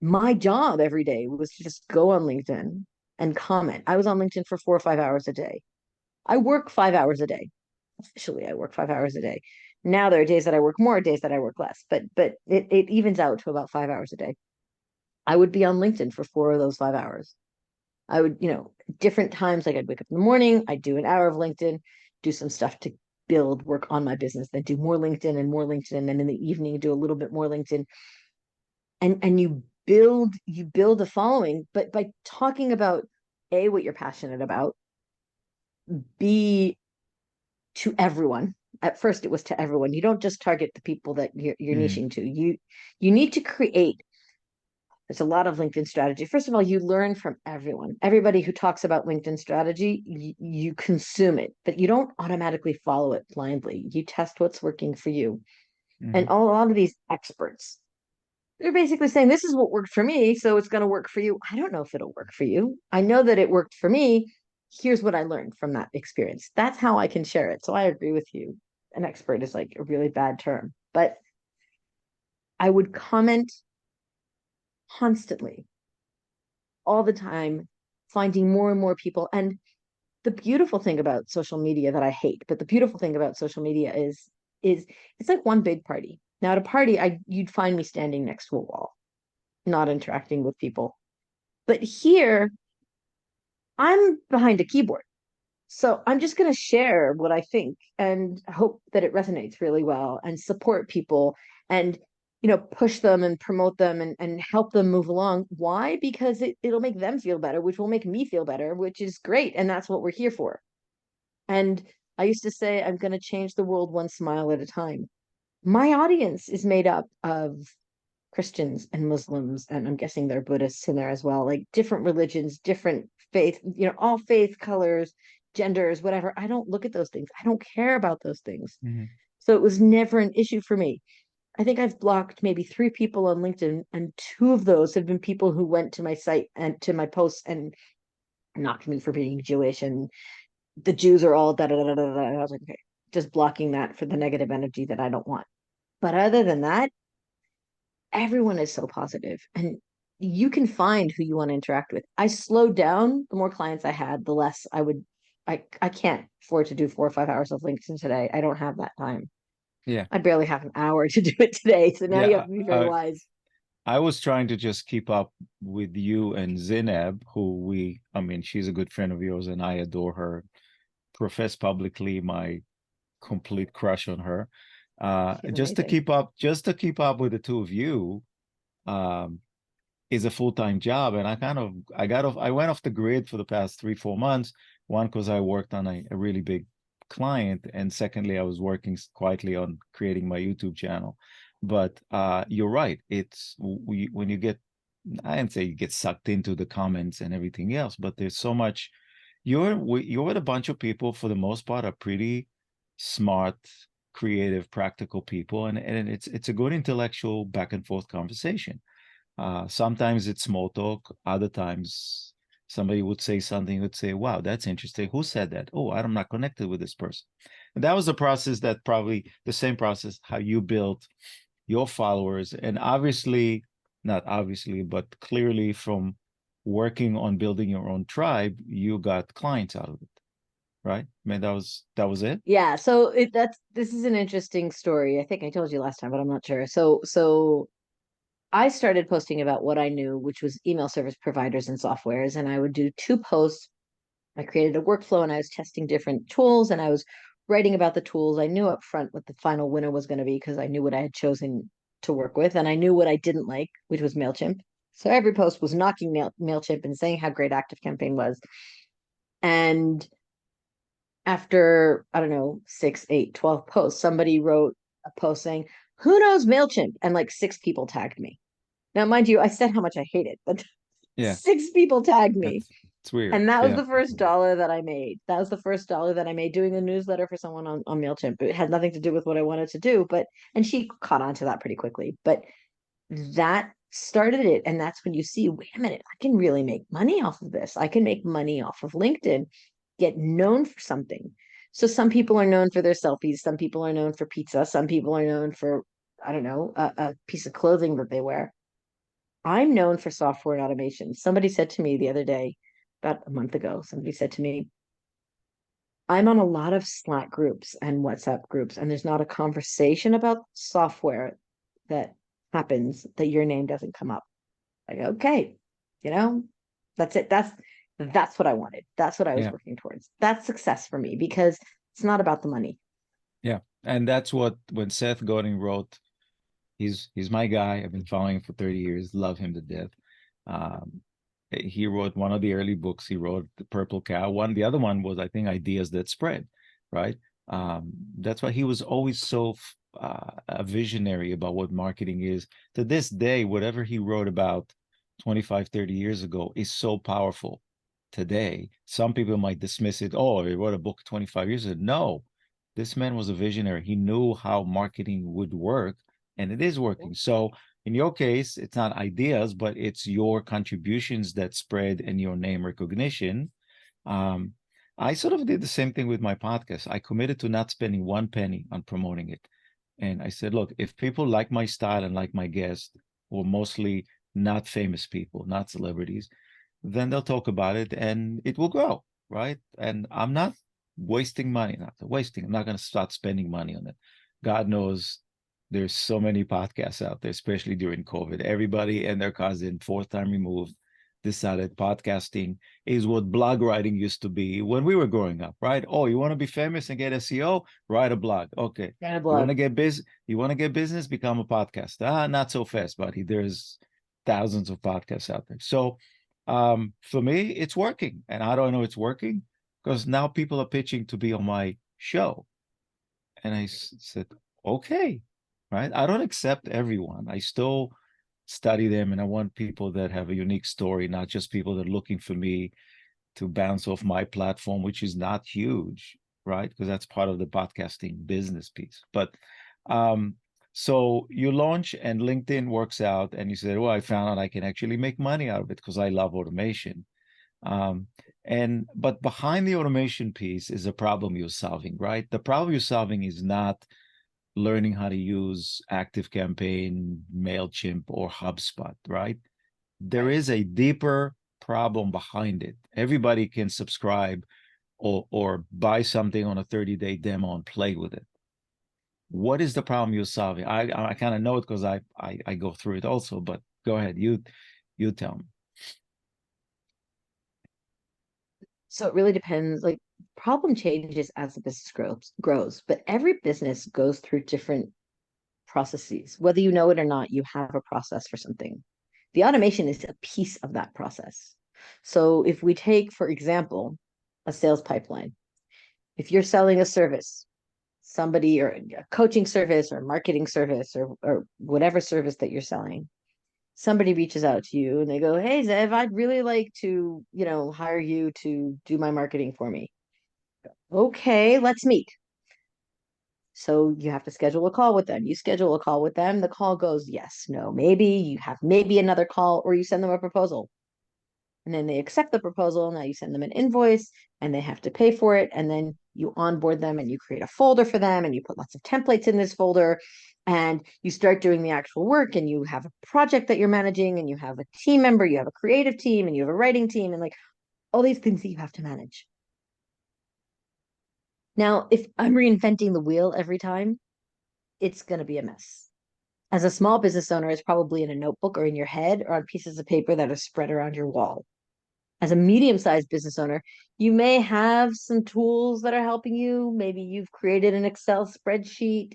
my job every day was to just go on LinkedIn and comment. I was on LinkedIn for 4 or 5 hours a day. I work 5 hours a day. Officially, I work 5 hours a day. Now there are days that I work more, days that I work less, but it evens out to about 5 hours a day. I would be on LinkedIn for 4 of those 5 hours. I would, different times, like I'd wake up in the morning, I'd do an hour of LinkedIn, do some stuff to build, work on my business, then do more LinkedIn and more LinkedIn, and then in the evening do a little bit more LinkedIn. And you build a following, but by talking about A, what you're passionate about, B, to everyone. At first, it was to everyone. You don't just target the people that you're Mm, niching to. You need to create. There's a lot of LinkedIn strategy. First of all, you learn from everyone. Everybody who talks about LinkedIn strategy, you consume it, but you don't automatically follow it blindly. You test what's working for you. And mhm, a lot of these experts, they're basically saying this is what worked for me, so it's going to work for you. I don't know if it'll work for you. I know that it worked for me. Here's what I learned from that experience. That's how I can share it. So I agree with you. An expert is like a really bad term, but I would comment constantly, all the time, finding more and more people. And the beautiful thing about social media that I hate, but the beautiful thing about social media is it's like one big party. Now at a party, you'd find me standing next to a wall, not interacting with people. But here, I'm behind a keyboard. So I'm just going to share what I think and hope that it resonates really well and support people and push them and promote them and help them move along. Why? Because it'll make them feel better, which will make me feel better, which is great. And that's what we're here for. And I used to say, I'm going to change the world one smile at a time. my audience is made up of Christians and Muslims, and I'm guessing there are Buddhists in there as well, like different religions, different faith, all faith, colors, genders, whatever. I don't look at those things. I don't care about those things. Mhm. So it was never an issue for me. I think I've blocked maybe three people on LinkedIn, and two of those have been people who went to my site and to my posts and knocked me for being Jewish and the Jews are all da da da da da. I was like, okay, just blocking that for the negative energy that I don't want. But other than that, everyone is so positive and you can find who you want to interact with. I slowed down. The more clients I had, the less I would. I can't afford to do 4 or 5 hours of LinkedIn today. I don't have that time. Yeah. I barely have an hour to do it today. So now you have Yeah. to be very wise. I was trying to just keep up with you and Zineb, I mean, she's a good friend of yours and I adore her, profess publicly my complete crush on her. She's amazing. Just to keep up with the two of you, um, is a full-time job. And I went off the grid for the past 3, 4 months. One, because I worked on a really big client. And secondly, I was working quietly on creating my YouTube channel. But you're right. When you get, I didn't say you get sucked into the comments and everything else, but there's so much, you're with a bunch of people for the most part are pretty smart, creative, practical people. And it's a good intellectual back and forth conversation. Sometimes it's small talk. Other times somebody would say something, would say, wow, that's interesting. Who said that? Oh, I'm not connected with this person. And that was the process that probably the same process how you built your followers. And obviously, not obviously, but clearly from working on building your own tribe, you got clients out of it, right? I mean, that was it. Yeah. So this is an interesting story. I think I told you last time, but I'm not sure. So I started posting about what I knew, which was email service providers and softwares, and I would do two posts. I created a workflow and I was testing different tools and I was writing about the tools. I knew up front what the final winner was going to be because I knew what I had chosen to work with and I knew what I didn't like, which was MailChimp. So every post was knocking MailChimp and saying how great ActiveCampaign was. And after, I don't know, 6, 8, 12 posts, somebody wrote a post saying, who knows MailChimp? And like six people tagged me. Now, mind you, I said how much I hate it, but Yeah, six people tagged me. it's weird. And that was Yeah, the first dollar that I made. That was the first dollar that I made doing a newsletter for someone on MailChimp. It had nothing to do with what I wanted to do, and she caught on to that pretty quickly. But that started it. And that's when you see, wait a minute, I can really make money off of this. I can make money off of LinkedIn, get known for something. So some people are known for their selfies, some people are known for pizza, some people are known for, I don't know, a piece of clothing that they wear. I'm known for software and automation. Somebody said to me the other day, about a month ago, somebody said to me, I'm on a lot of Slack groups and WhatsApp groups, and there's not a conversation about software that happens that your name doesn't come up. Like, okay, you know, that's it. That's what I wanted. That's what I was yeah, working towards. That's success for me because it's not about the money. yeah. And that's what when Seth Godin wrote, he's my guy. I've been following him for 30 years, love him to death. Um, he wrote one of the early books. He wrote The Purple Cow. The other one was, I think, Ideas That Spread, right? That's why he was always so a visionary about what marketing is. To this day, whatever he wrote about 25, 30 years ago is so powerful today. Some people might dismiss it. Oh, he wrote a book 25 years ago. No, this man was a visionary. He knew how marketing would work, and it is working. So in your case, it's not ideas, but it's your contributions that spread and your name recognition. Um, I sort of did the same thing with my podcast. I committed to not spending one penny on promoting it. And I said, look, if people like my style and like my guests, or mostly not famous people, not celebrities, then they'll talk about it and it will grow, right? And I'm not wasting money, not wasting, I'm not going to start spending money on it. God knows there's so many podcasts out there, especially during COVID. Everybody and their cousin, fourth time removed, decided podcasting is what blog writing used to be when we were growing up, right? Oh, you want to be famous and get SEO? Write a blog. Okay. Kind of You want blog. to get you want to get business, become a podcaster. Not so fast, buddy. There's thousands of podcasts out there. So for me, it's working. And how do I know it's working? Because now people are pitching to be on my show. And I said, okay. right? I don't accept everyone. I still study them, and I want people that have a unique story, not just people that are looking for me to bounce off my platform, which is not huge, right? Because that's part of the podcasting business piece. But um, so you launch and LinkedIn works out, and you said, well, I found out I can actually make money out of it because I love automation. Um, but behind the automation piece is a problem you're solving, right? The problem you're solving is not learning how to use ActiveCampaign, MailChimp, or HubSpot, right? There Right. is a deeper problem behind it. Everybody can subscribe or buy something on a 30-day demo and play with it. What is the problem you're solving? I kind of know it because I go through it also, but go ahead, you tell me. So it really depends. Like problem changes as the business grows, but every business goes through different processes. Whether you know it or not, you have a process for something. The automation is a piece of that process. So if we take, for example, a sales pipeline, if you're selling a service, somebody or a coaching service or marketing service or whatever service that you're selling, somebody reaches out to you and they go, "Hey, Zev, I'd really like to, hire you to do my marketing for me." Okay, let's meet. So you have to schedule a call with them. You schedule a call with them. The call goes yes, no, maybe. You have maybe another call, or you send them a proposal. And then they accept the proposal. Now you send them an invoice and they have to pay for it. And then you onboard them and you create a folder for them and you put lots of templates in this folder and you start doing the actual work and you have a project that you're managing and you have a team member, you have a creative team and you have a writing team and like all these things that you have to manage. Now, if I'm reinventing the wheel every time, it's going to be a mess. As a small business owner, it's probably in a notebook or in your head or on pieces of paper that are spread around your wall. As a medium-sized business owner, you may have some tools that are helping you. Maybe you've created an Excel spreadsheet.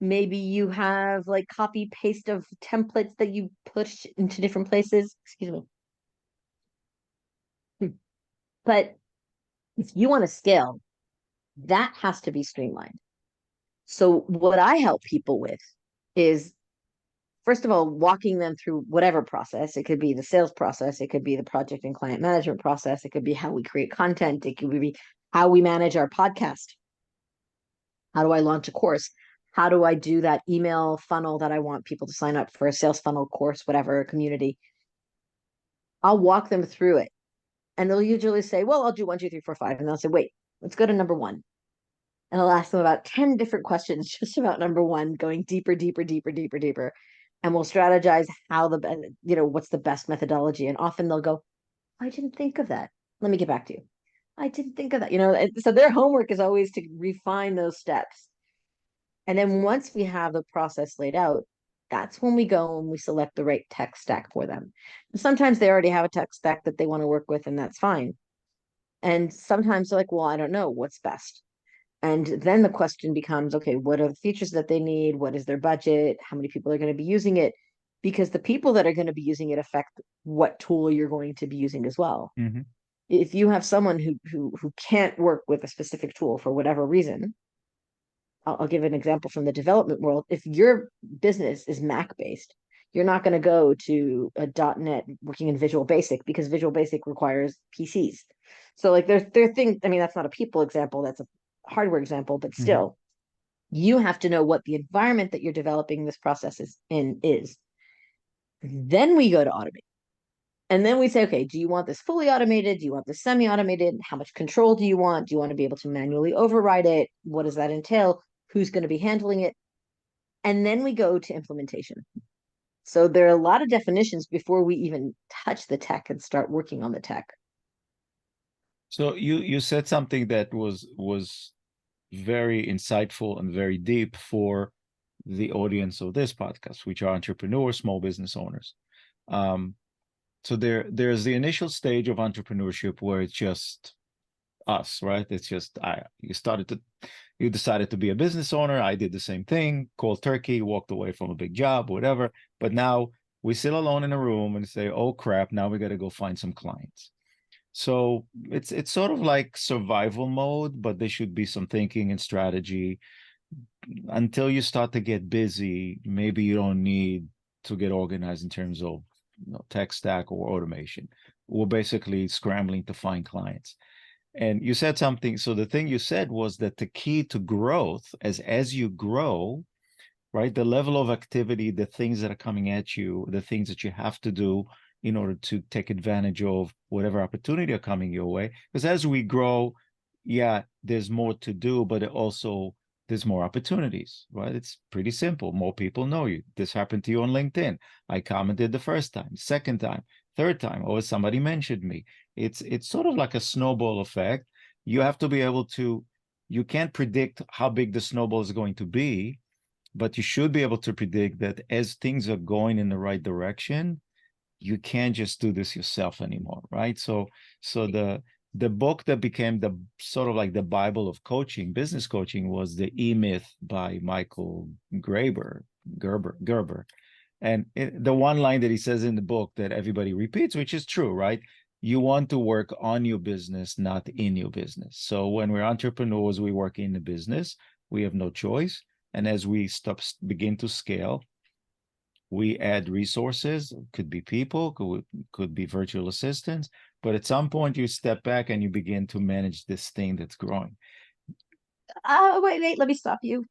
Maybe you have like copy paste of templates that you push into different places. Excuse me. But if you want to scale, that has to be streamlined. So what I help people with is first of all, walking them through whatever process. It could be the sales process, it could be the project and client management process, it could be how we create content, it could be how we manage our podcast. How do I launch a course? How do I do that email funnel that I want people to sign up for a sales funnel course, whatever community? I'll walk them through it. And they'll usually say, well, I'll do one, two, three, four, five. And they'll say, wait, let's go to number one. And I'll ask them about 10 different questions just about number one, going deeper, deeper, deeper, deeper, deeper. And we'll strategize how what's the best methodology. And often they'll go, I didn't think of that. Let me get back to you. I didn't think of that. So their homework is always to refine those steps. And then once we have the process laid out, that's when we go and we select the right tech stack for them. And sometimes they already have a tech stack that they want to work with, and that's fine. And sometimes they're like, well, I don't know what's best. And then the question becomes, okay, what are the features that they need? What is their budget? How many people are going to be using it? Because the people that are going to be using it affect what tool you're going to be using as well. Mm-hmm. If you have someone who can't work with a specific tool for whatever reason, I'll give an example from the development world. If your business is Mac based, you're not going to go to a .NET working in Visual Basic because Visual Basic requires PCs. So like there things. I mean, that's not a people example. That's a hardware example, but Mm-hmm. still, you have to know what the environment that you're developing this process is. Then we go to automate. And then we say, okay, do you want this fully automated? Do you want this semi-automated? How much control do you want? Do you want to be able to manually override it? What does that entail? Who's going to be handling it? And then we go to implementation. So there are a lot of definitions before we even touch the tech and start working on the tech. So you said something that was very insightful and very deep for the audience of this podcast, which are entrepreneurs, small business owners. Um, so there's the initial stage of entrepreneurship where it's just us, right? It's just you decided to be a business owner. I did the same thing, cold turkey, walked away from a big job, whatever. But now we sit alone in a room and say, oh crap, now we got to go find some clients. So it's sort of like survival mode, but there should be some thinking and strategy until you start to get busy, maybe you don't need to get organized in terms of, tech stack or automation. We're basically scrambling to find clients. And you said something. So the thing you said was that the key to growth, as you grow, right, the level of activity, the things that are coming at you, the things that you have to do in order to take advantage of whatever opportunity are coming your way. Because as we grow, yeah, there's more to do, but it also there's more opportunities, right? It's pretty simple. More people know you. This happened to you on LinkedIn. I commented the first time, second time, third time, or somebody mentioned me. It's sort of like a snowball effect. You have to be able to, you can't predict how big the snowball is going to be, but you should be able to predict that as things are going in the right direction, you can't just do this yourself anymore, right? So the book that became the sort of like the Bible of coaching, business coaching, was the E-Myth by Michael Gerber. And the one line that he says in the book that everybody repeats, which is true, right? You want to work on your business, not in your business. So when we're entrepreneurs, we work in the business. We have no choice. And as we begin to scale, we add resources, could be people, could be virtual assistants, but at some point you step back and you begin to manage this thing that's growing. Wait, let me stop you.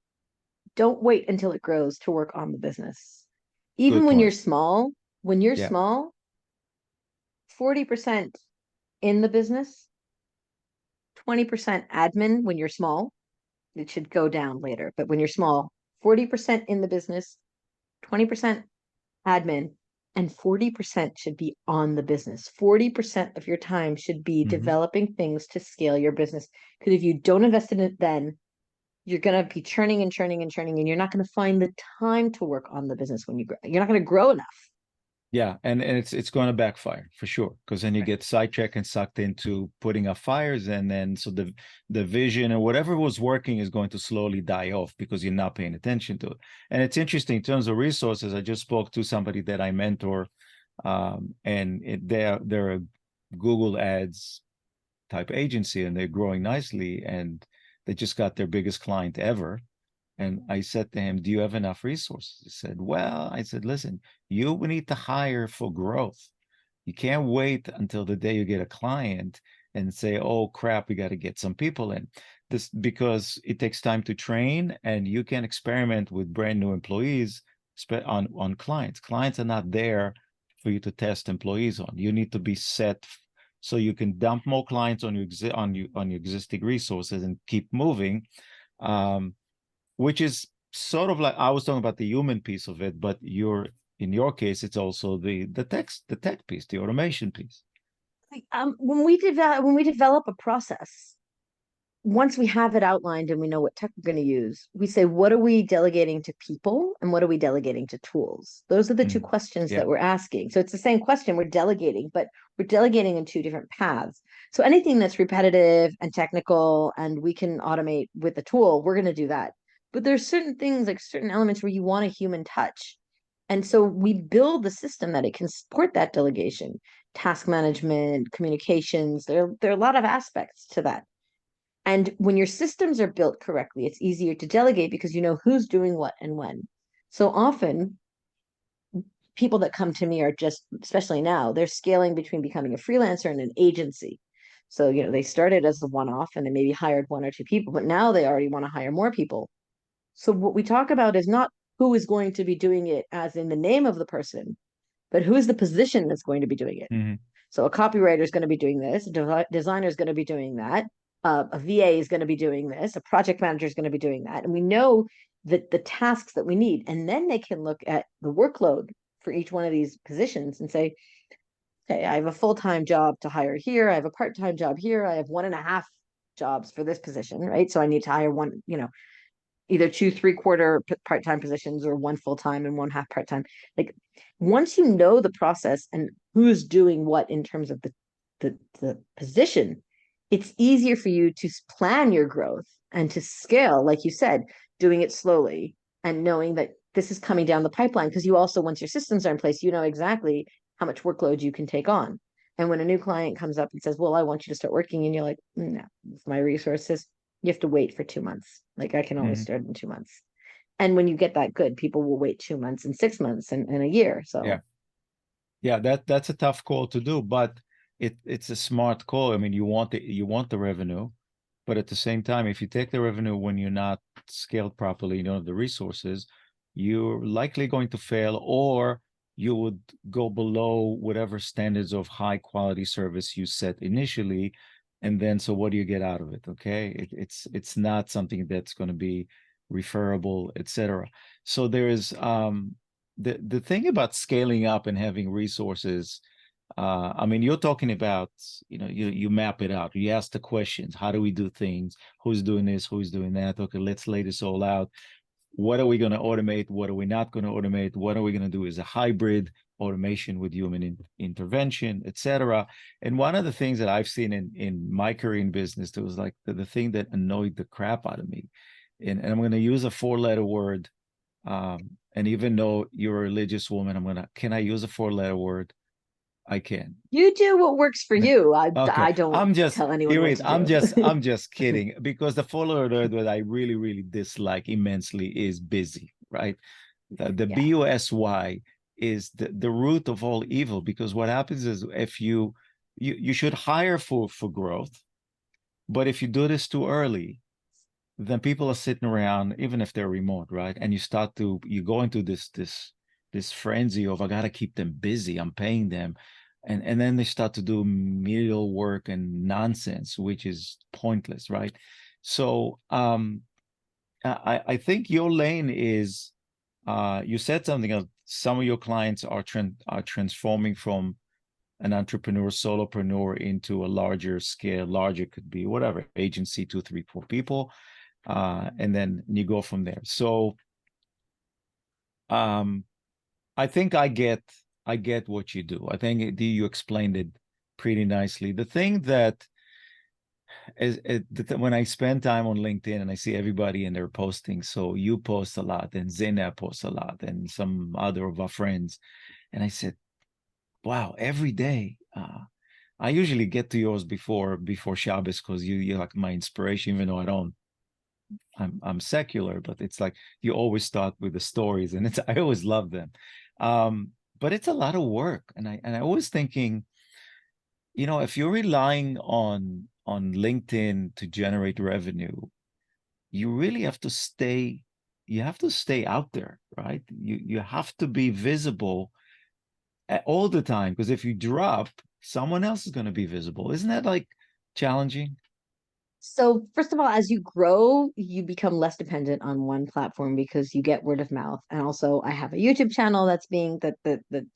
Don't wait until it grows to work on the business. Even Good point. when you're Yeah. small, 40% in the business, 20% admin when you're small. It should go down later, but when you're small, 40% in the business, 20% admin, and 40% should be on the business. 40% of your time should be Mm-hmm. developing things to scale your business. Because if you don't invest in it then, you're going to be churning and churning and churning, and you're not going to find the time to work on the business when you grow. You're not going to grow enough. Yeah, and it's going to backfire for sure, because then you Right. get sidetracked and sucked into putting out fires, and then so the vision and whatever was working is going to slowly die off because you're not paying attention to it. And it's interesting in terms of resources. I just spoke to somebody that I mentor, and they're a Google Ads type agency, and they're growing nicely, and they just got their biggest client ever. And I said to him, "Do you have enough resources?" He said, "Well," I said, "Listen, you need to hire for growth. You can't wait until the day you get a client and say, oh crap, we got to get some people in." This because it takes time to train, and you can experiment with brand new employees on clients. Clients are not there for you to test employees on. You need to be set so you can dump more clients on your existing resources and keep moving. Um, which is sort of like I was talking about the human piece of it, but in your case, it's also the tech piece, the automation piece. When we develop a process, once we have it outlined and we know what tech we're going to use, we say, what are we delegating to people and what are we delegating to tools? Those are the two Mm. questions Yeah. that we're asking. So it's the same question we're delegating, but we're delegating in two different paths. So anything that's repetitive and technical and we can automate with the tool, we're going to do that. But there's certain things, like certain elements where you want a human touch. And so we build the system that it can support that delegation, task management, communications. There are a lot of aspects to that. And when your systems are built correctly, it's easier to delegate because you know who's doing what and when. So often, people that come to me are just, especially now, they're scaling between becoming a freelancer and an agency. So, they started as a one off and they maybe hired one or two people, but now they already want to hire more people. So, what we talk about is not who is going to be doing it as in the name of the person, but who is the position that's going to be doing it. Mm-hmm. So a copywriter is going to be doing this, a designer is going to be doing that, a VA is going to be doing this, a project manager is going to be doing that. And we know that the tasks that we need, and then they can look at the workload for each one of these positions and say, okay, I have a full-time job to hire here. I have a part-time job here. I have 1.5 jobs for this position, right? So I need to hire one, either two three-quarter part-time positions or one full-time and one half part-time. Like once you know the process and who's doing what in terms of the position, it's easier for you to plan your growth and to scale, like you said, doing it slowly and knowing that this is coming down the pipeline because you also, once your systems are in place, you know exactly how much workload you can take on. And when a new client comes up and says, well, I want you to start working, and you're like, no, with my resources, you have to wait for 2 months. Like I can only Mm-hmm. start in 2 months. And when you get that good, people will wait 2 months and 6 months and a year. Yeah. So Yeah, that's a tough call to do, but it's a smart call. I mean, you want the revenue, but at the same time, if you take the revenue when you're not scaled properly, you don't have the resources, you're likely going to fail, or you would go below whatever standards of high quality service you set initially. And then, so what do you get out of it? Okay. It's not something that's going to be referable, etc. So there is the thing about scaling up and having resources, I mean, you're talking about, you map it out. You ask the questions. How do we do things? Who's doing this? Who's doing that? Okay, let's lay this all out. What are we going to automate? What are we not going to automate? What are we going to do as a hybrid automation with human intervention, etc. And one of the things that I've seen in my career in business, that was like the thing that annoyed the crap out of me. And I'm going to use a four-letter word. And even though you're a religious woman, can I use a four-letter word? I can. you do what works for you. I Okay. I don't tell anyone Here what it is. to do. I'm just kidding, because the four-letter word that I really, really dislike immensely is busy, right? The Yeah. busy is the root of all evil, because what happens is, if you should hire for growth, but if you do this too early, then people are sitting around, even if they're remote, right? And you go into this frenzy of, I gotta keep them busy. I'm paying them. And then they start to do menial work and nonsense, which is pointless, right? So I think your lane is, you said something else. Some of your clients are transforming from an entrepreneur, solopreneur, into a larger scale. Larger could be whatever, agency, two, three, four people, and then you go from there. So um, I think I get what you do. I think you explained it pretty nicely. The thing that when I spend time on LinkedIn and I see everybody and they're posting, so you post a lot, and Zena posts a lot, and some other of our friends, and I said, wow, every day. I usually get to yours before Shabbos, because you're like my inspiration, even though I'm secular, but it's like you always start with the stories, and it's I always love them. But it's a lot of work, and I always thinking, if you're relying on LinkedIn to generate revenue, you really have to stay out there, right? You have to be visible all the time, because if you drop, someone else is going to be visible. Isn't that like challenging? So first of all, as you grow, you become less dependent on one platform because you get word of mouth. And also I have a YouTube channel that's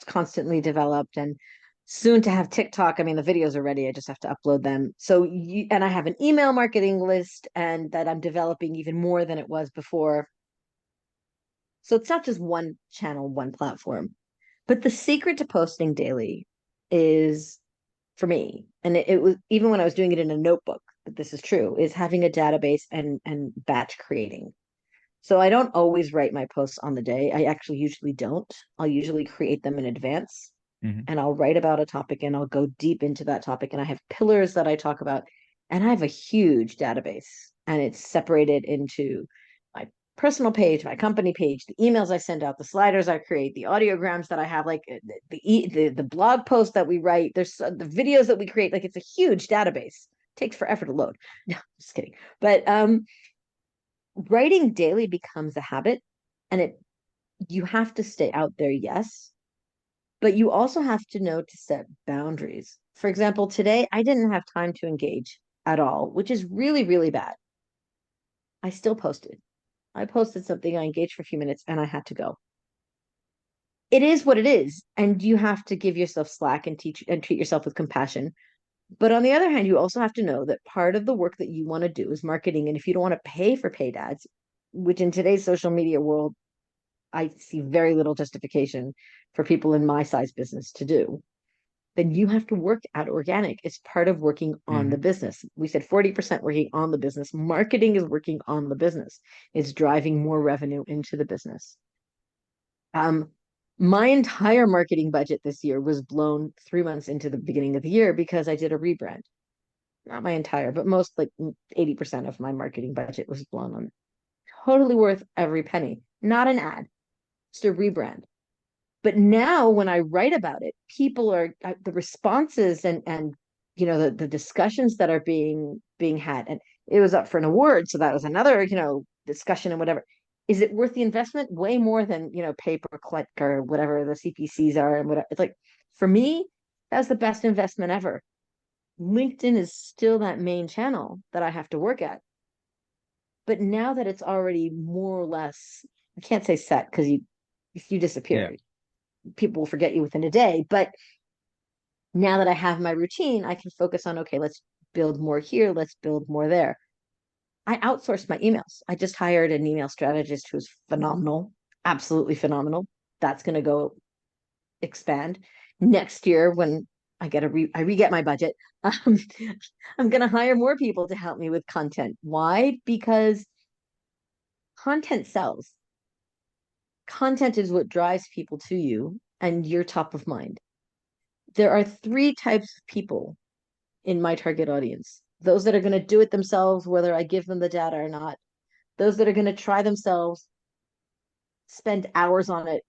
constantly developed, and soon to have TikTok. I mean, the videos are ready. I just have to upload them. And I have an email marketing list and that I'm developing even more than it was before. So it's not just one channel, one platform. But the secret to posting daily is, for me, and it was even when I was doing it in a notebook, but this is true, is having a database and batch creating. So I don't always write my posts on the day. I actually usually don't. I'll usually create them in advance, Hmm. and I'll write about a topic and I'll go deep into that topic. And I have pillars that I talk about. And I have a huge database, and it's separated into my personal page, my company page, the emails I send out, the sliders I create, the audiograms that I have, like the blog post that we write. There's the videos that we create. Like, it's a huge database. It takes forever to load. No, just kidding. But writing daily becomes a habit, and it you have to stay out there, yes, but you also have to know to set boundaries. For example, today I didn't have time to engage at all, which is really, really bad. I still posted. I posted something, I engaged for a few minutes, and I had to go. It is what it is, and you have to give yourself slack and teach and treat yourself with compassion. But on the other hand, you also have to know that part of the work that you want to do is marketing. And if you don't want to pay for paid ads, which in today's social media world, I see very little justification for people in my size business to do, then you have to work at organic. It's part of working on the Hmm. business. We said 40% working on the business. Marketing is working on the business. It's driving more revenue into the business. Um, my entire marketing budget this year was blown 3 months into the beginning of the year because I did a rebrand. Not my entire, but most, like 80% of my marketing budget was blown on it. Totally worth every penny. not an ad, just a rebrand. But now when I write about it, people are the responses and the discussions that are being had, and it was up for an award, so that was another discussion and whatever. Is it worth the investment? Way more than pay per click or whatever the CPCs are and whatever. It's like for me, that's the best investment ever. LinkedIn is still that main channel that I have to work at. But now that it's already more or less, I can't say set because if you Yeah. disappear, people will forget you within a day. But now that I have my routine, I can focus on, okay, let's build more here, let's build more there. I outsourced my emails. I just hired an email strategist who's phenomenal, absolutely phenomenal. That's going to go expand next year when I re-get my budget. Um, I'm going to hire more people to help me with content. Why? Because content sells. Content is what drives people to you, and you're top of mind. There are three types of people in my target audience: those that are going to do it themselves, whether I give them the data or not; those that are going to try themselves, spend hours on it,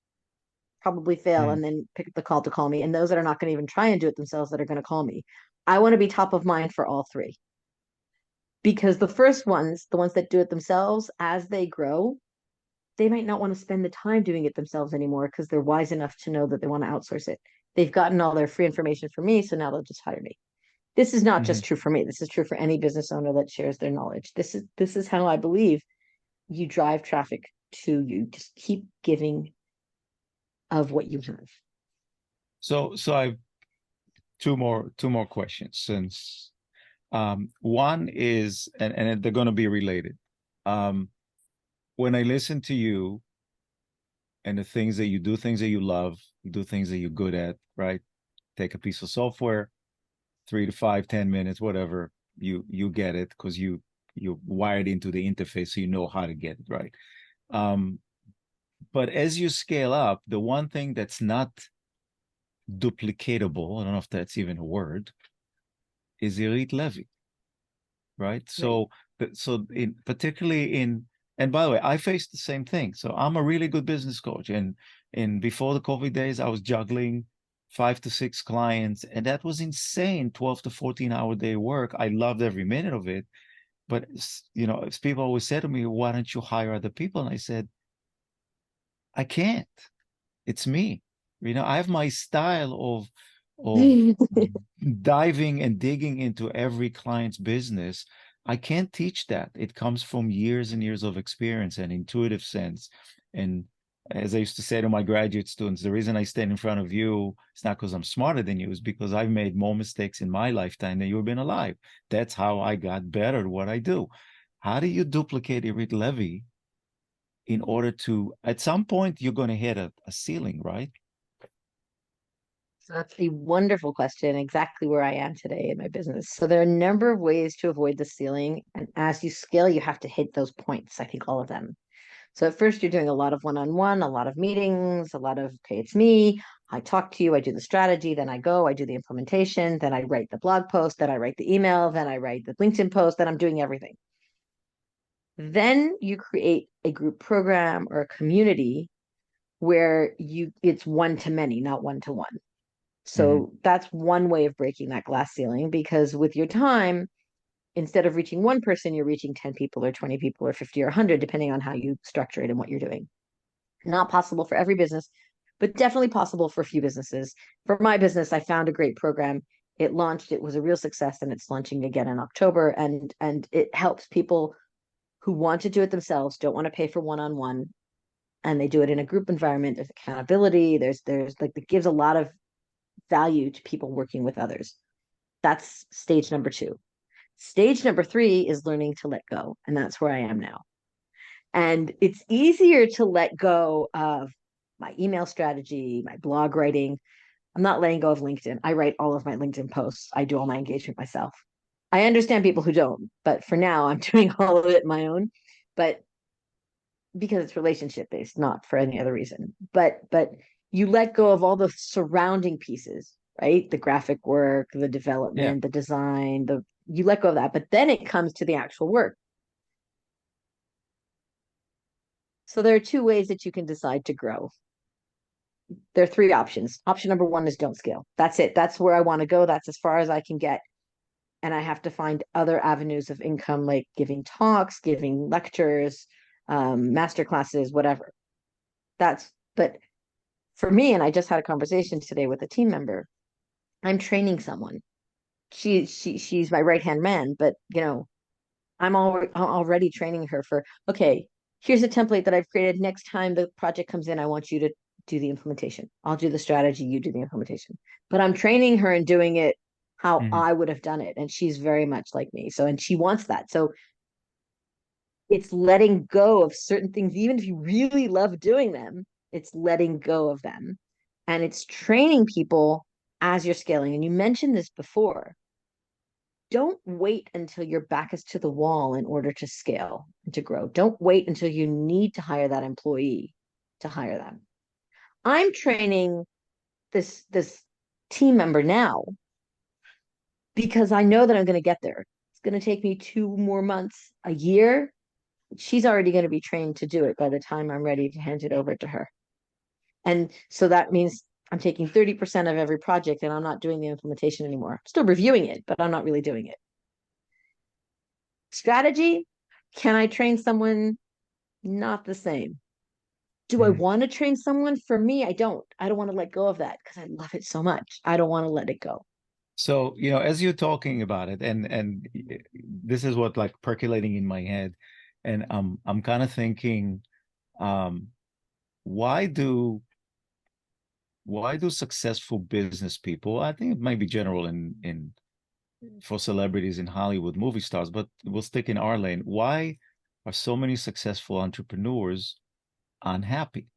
probably fail, Mm. and then pick up the call to call me; and those that are not going to even try and do it themselves that are going to call me. I want to be top of mind for all three, because the first ones, the ones that do it themselves, as they grow, they might not want to spend the time doing it themselves anymore because they're wise enough to know that they want to outsource it. They've gotten all their free information from me, so now they'll just hire me. This is not Hmm. just true for me. This is true for any business owner that shares their knowledge. This is how I believe you drive traffic to you. Just keep giving of what you have. So I've two more questions since one is and they're going to be related. Um, when I listen to you and the things that you do, things that you love, you do things that you're good at, right? Take a piece of software, 3 to 5, 10 minutes, whatever, you get it because you wired into the interface, so you know how to get it right. Um, but as you scale up, the one thing that's not duplicatable, I don't know if that's even a word, is elite levy, right? Right. So in particularly in, and by the way, I faced the same thing. So I'm a really good business coach, and before the COVID days, I was juggling 5 to 6 clients, and that was insane. 12 to 14 hour day work. I loved every minute of it. But as people always said to me, why don't you hire other people? And I said, I can't. It's me. I have my style of diving and digging into every client's business. I can't teach that. It comes from years and years of experience and intuitive sense. And as I used to say to my graduate students, the reason I stand in front of you is not because I'm smarter than you, is because I've made more mistakes in my lifetime than you've been alive. That's how I got better at what I do. How do you duplicate Irit Levy in order to, at some point, you're going to hit a ceiling, right? So that's a wonderful question, exactly where I am today in my business. So there are a number of ways to avoid the ceiling. And as you scale, you have to hit those points. I think all of them. So at first, you're doing a lot of one-on-one, a lot of meetings, a lot of, okay, it's me. I talk to you, I do the strategy, then I go, I do the implementation, then I write the blog post, then I write the email, then I write the LinkedIn post, then I'm doing everything. Then you create a group program or a community where it's one to many, not one to one. Hmm. So that's one way of breaking that glass ceiling, because with your time, instead of reaching one person, you're reaching 10 people or 20 people or 50 or 100, depending on how you structure it and what you're doing. Not possible for every business, but definitely possible for a few businesses. For my business, I found a great program. It launched, it was a real success, and it's launching again in October. And it helps people who want to do it themselves, don't want to pay for one-on-one, and they do it in a group environment. There's accountability. There's like, it gives a lot of value to people working with others. That's stage number two. Stage number three is learning to let go. And that's where I am now. And it's easier to let go of my email strategy, my blog writing. I'm not letting go of LinkedIn. I write all of my LinkedIn posts. I do all my engagement myself. I understand people who don't, but for now, I'm doing all of it my own. But because it's relationship based, not for any other reason. But you let go of all the surrounding pieces, right? The graphic work, the Yeah. development, the design, the you let go of that. But then it comes to the actual work. So there are two ways that you can decide to grow. There are three options. Option number one is don't scale. That's it. That's where I want to go. That's as far as I can get. And I have to find other avenues of income, like giving talks, giving lectures, master classes, whatever. But for me, and I just had a conversation today with a team member, I'm training someone. She's my right hand man, but I'm already training her for, okay, here's a template that I've created. Next time the project comes in, I want you to do the implementation. I'll do the strategy, you do the implementation. But I'm training her and doing it how Mhm. I would have done it. And she's very much like me. So, and she wants that. So it's letting go of certain things, even if you really love doing them, it's letting go of them. And it's training people as you're scaling. And you mentioned this before. Don't wait until your back is to the wall in order to scale and to grow. Don't wait until you need to hire that employee to hire them. I'm training this team member now because I know that I'm going to get there. It's going to take me 2 more months, a year. She's already going to be trained to do it by the time I'm ready to hand it over to her. And so that means I'm taking 30% of every project and I'm not doing the implementation anymore. I'm still reviewing it, but I'm not really doing it. Strategy, can I train someone? Not the same. Do I Mhm. want to train someone? For me, I don't. I don't want to let go of that because I love it so much. I don't want to let it go. So, as you're talking about it, and this is what like percolating in my head, and I'm kind of thinking, um, why do why do successful business people, I think it might be general in for celebrities in Hollywood, movie stars, but we'll stick in our lane. Why are so many successful entrepreneurs unhappy?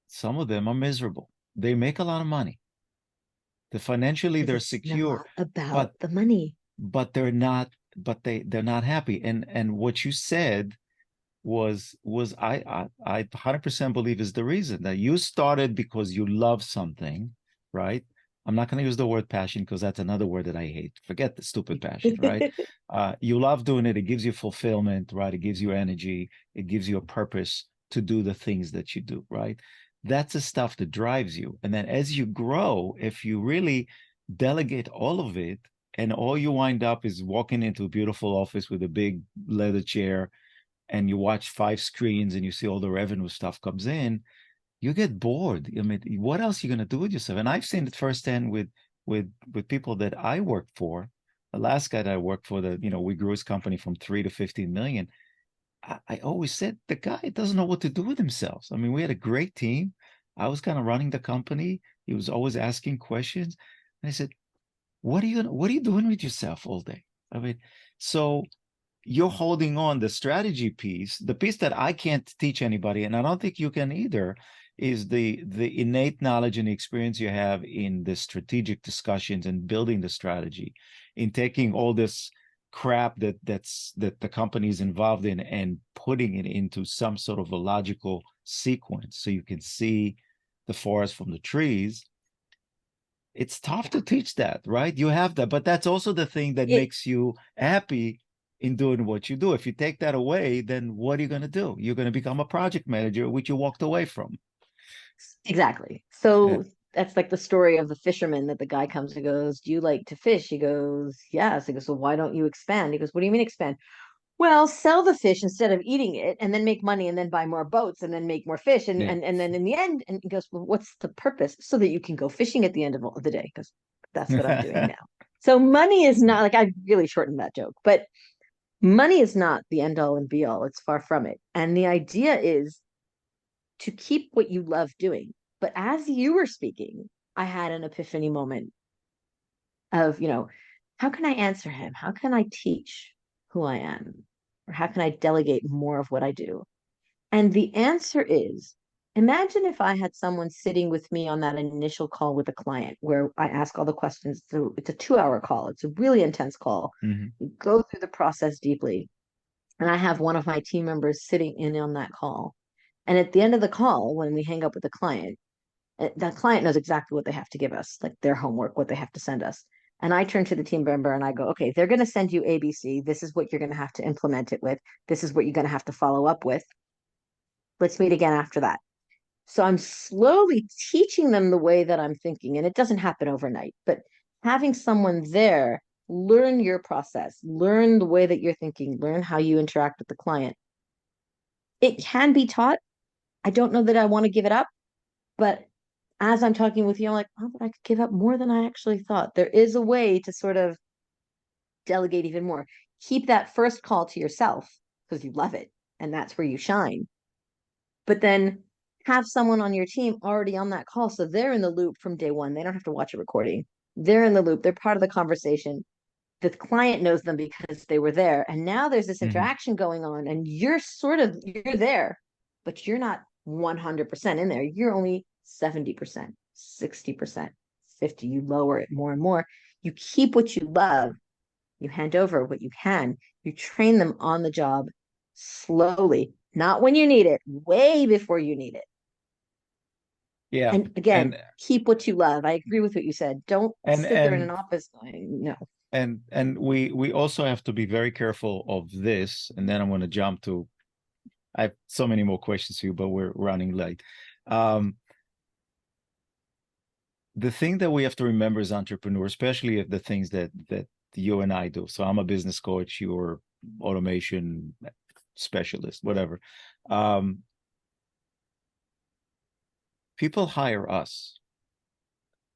Some of them are miserable. They make a lot of money. Financially Because they're it's secure, not about but the money. they're not happy. And what you said was I 100% believe is the reason that you started because you love something, right? I'm not going to use the word passion because that's another word that I hate. Forget the stupid passion, right? You love doing it. It gives you fulfillment, right? It gives you energy. It gives you a purpose to do the things that you do, right? That's the stuff that drives you. And then as you grow, if you really delegate all of it, and all you wind up is walking into a beautiful office with a big leather chair and you watch 5 screens and you see all the revenue stuff comes in, you get bored. I mean, what else are you going to do with yourself? And I've seen it firsthand with people that I worked for. The last guy that I worked for, that we grew his company from 3 to 15 million. I always said the guy doesn't know what to do with himself. I mean, we had a great team. I was kind of running the company. He was always asking questions. And I said, what are you doing with yourself all day? I mean, so you're holding on the strategy piece, the piece that I can't teach anybody, and I don't think you can either, is the innate knowledge and experience you have in the strategic discussions and building the strategy, in taking all this crap that the company is involved in and putting it into some sort of a logical sequence so you can see the forest from the trees. It's tough Yeah. to teach that, right? You have that, but that's also the thing that It makes you happy in doing what you do. If you take that away, then what are you going to do? You're going to become a project manager, which you walked away from. exactly. Yeah. So that's like the story of the fisherman that the guy comes and goes, "Do you like to fish?" He goes, "Yes." He goes, "So why don't you expand?" He goes, "What do you mean expand?" Well, sell the fish instead of eating it and then make money and then buy more boats and then make more fish. And Yeah. and then in the end, and he goes, "Well, what's the purpose?" So that you can go fishing at the end of the day, because that's what I'm doing now. So money is not like, I really shortened that joke, but money is not the end all and be all. It's far from it. And the idea is to keep what you love doing. But as you were speaking, I had an epiphany moment of, how can I answer him? How can I teach who I am? Or how can I delegate more of what I do? And the answer is, imagine if I had someone sitting with me on that initial call with a client where I ask all the questions. So it's a 2 hour call. It's a really intense call. Mhm. We go through the process deeply. And I have one of my team members sitting in on that call. And at the end of the call, when we hang up with the client knows exactly what they have to give us, like their homework, what they have to send us. And I turn to the team member and I go, okay, they're going to send you ABC. This is what you're going to have to implement it with. This is what you're going to have to follow up with. Let's meet again after that. So I'm slowly teaching them the way that I'm thinking. And it doesn't happen overnight, but having someone there learn your process, learn the way that you're thinking, learn how you interact with the client. It can be taught. I don't know that I want to give it up, but as I'm talking with you, I'm like, oh, but I could give up more than I actually thought. There is a way to sort of delegate even more. Keep that first call to yourself because you love it and that's where you shine. But then have someone on your team already on that call. So they're in the loop from day one. They don't have to watch a recording. They're in the loop. They're part of the conversation. The client knows them because they were there. And now there's this Mhm. interaction going on and you're there, but you're not 100% in there. You're only 70%, 60%, 50. You lower it more and more. You keep what you love. You hand over what you can. You train them on the job slowly, not when you need it, way before you need it. Yeah. And again, And keep what you love. I agree with what you said. Don't and sit there in an and office going, no. we also have to be very careful of this. And then I'm going to jump to, I have so many more questions for you, but we're running late. Um, the thing that we have to remember as entrepreneurs, especially if the things that you and I do. So I'm a business coach, you're automation specialist, whatever. Um, People hire us.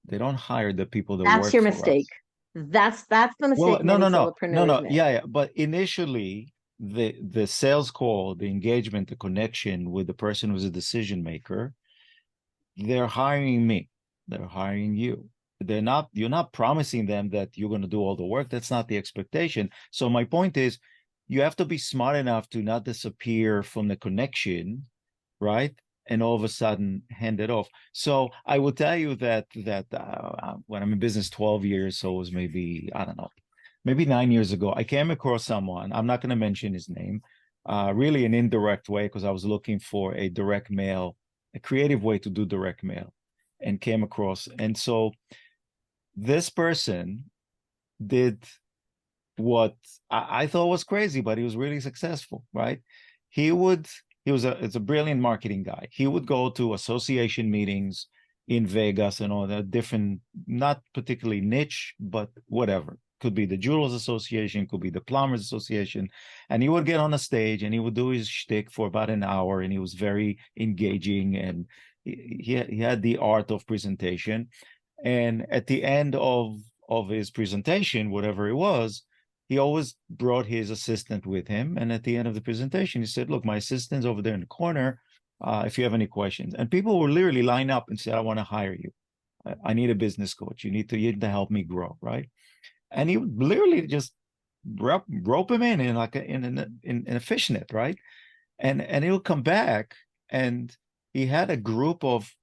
They don't hire the people that That's work your for mistake. us. That's the Well, mistake no, many no, no, no, solopreneurs no. make. Yeah, yeah. But initially, the sales call, the engagement, the connection with the person who's a decision maker, they're hiring me. They're hiring you. They're not, you're not promising them that you're going to do all the work. That's not the expectation. So my point is, you have to be smart enough to not disappear from the connection, right? And all of a sudden hand it off. So I will tell you that when I'm in business 12 years, so it was maybe, I don't know, maybe 9 years ago, I came across someone, I'm not going to mention his name, really an indirect way, because I was looking for a direct mail, a creative way to do direct mail, and came across. And so this person did what I thought was crazy, but he was really successful, right? He would, it's a brilliant marketing guy. He would go to association meetings in Vegas and all that different, not particularly niche, but whatever. Could be the Jewelers Association, could be the Plumbers Association. And he would get on a stage and he would do his shtick for about an hour, and he was very engaging, and he had the art of presentation. And at the end of his presentation, whatever it was, he always brought his assistant with him. And at the end of the presentation, he said, look, my assistant's over there in the corner. If you have any questions. And people will literally line up and say, I want to hire you. I need a business coach. You need to help me grow, right? And he would literally just rope him in like in a fishnet, right? And he'll come back, and he had a group of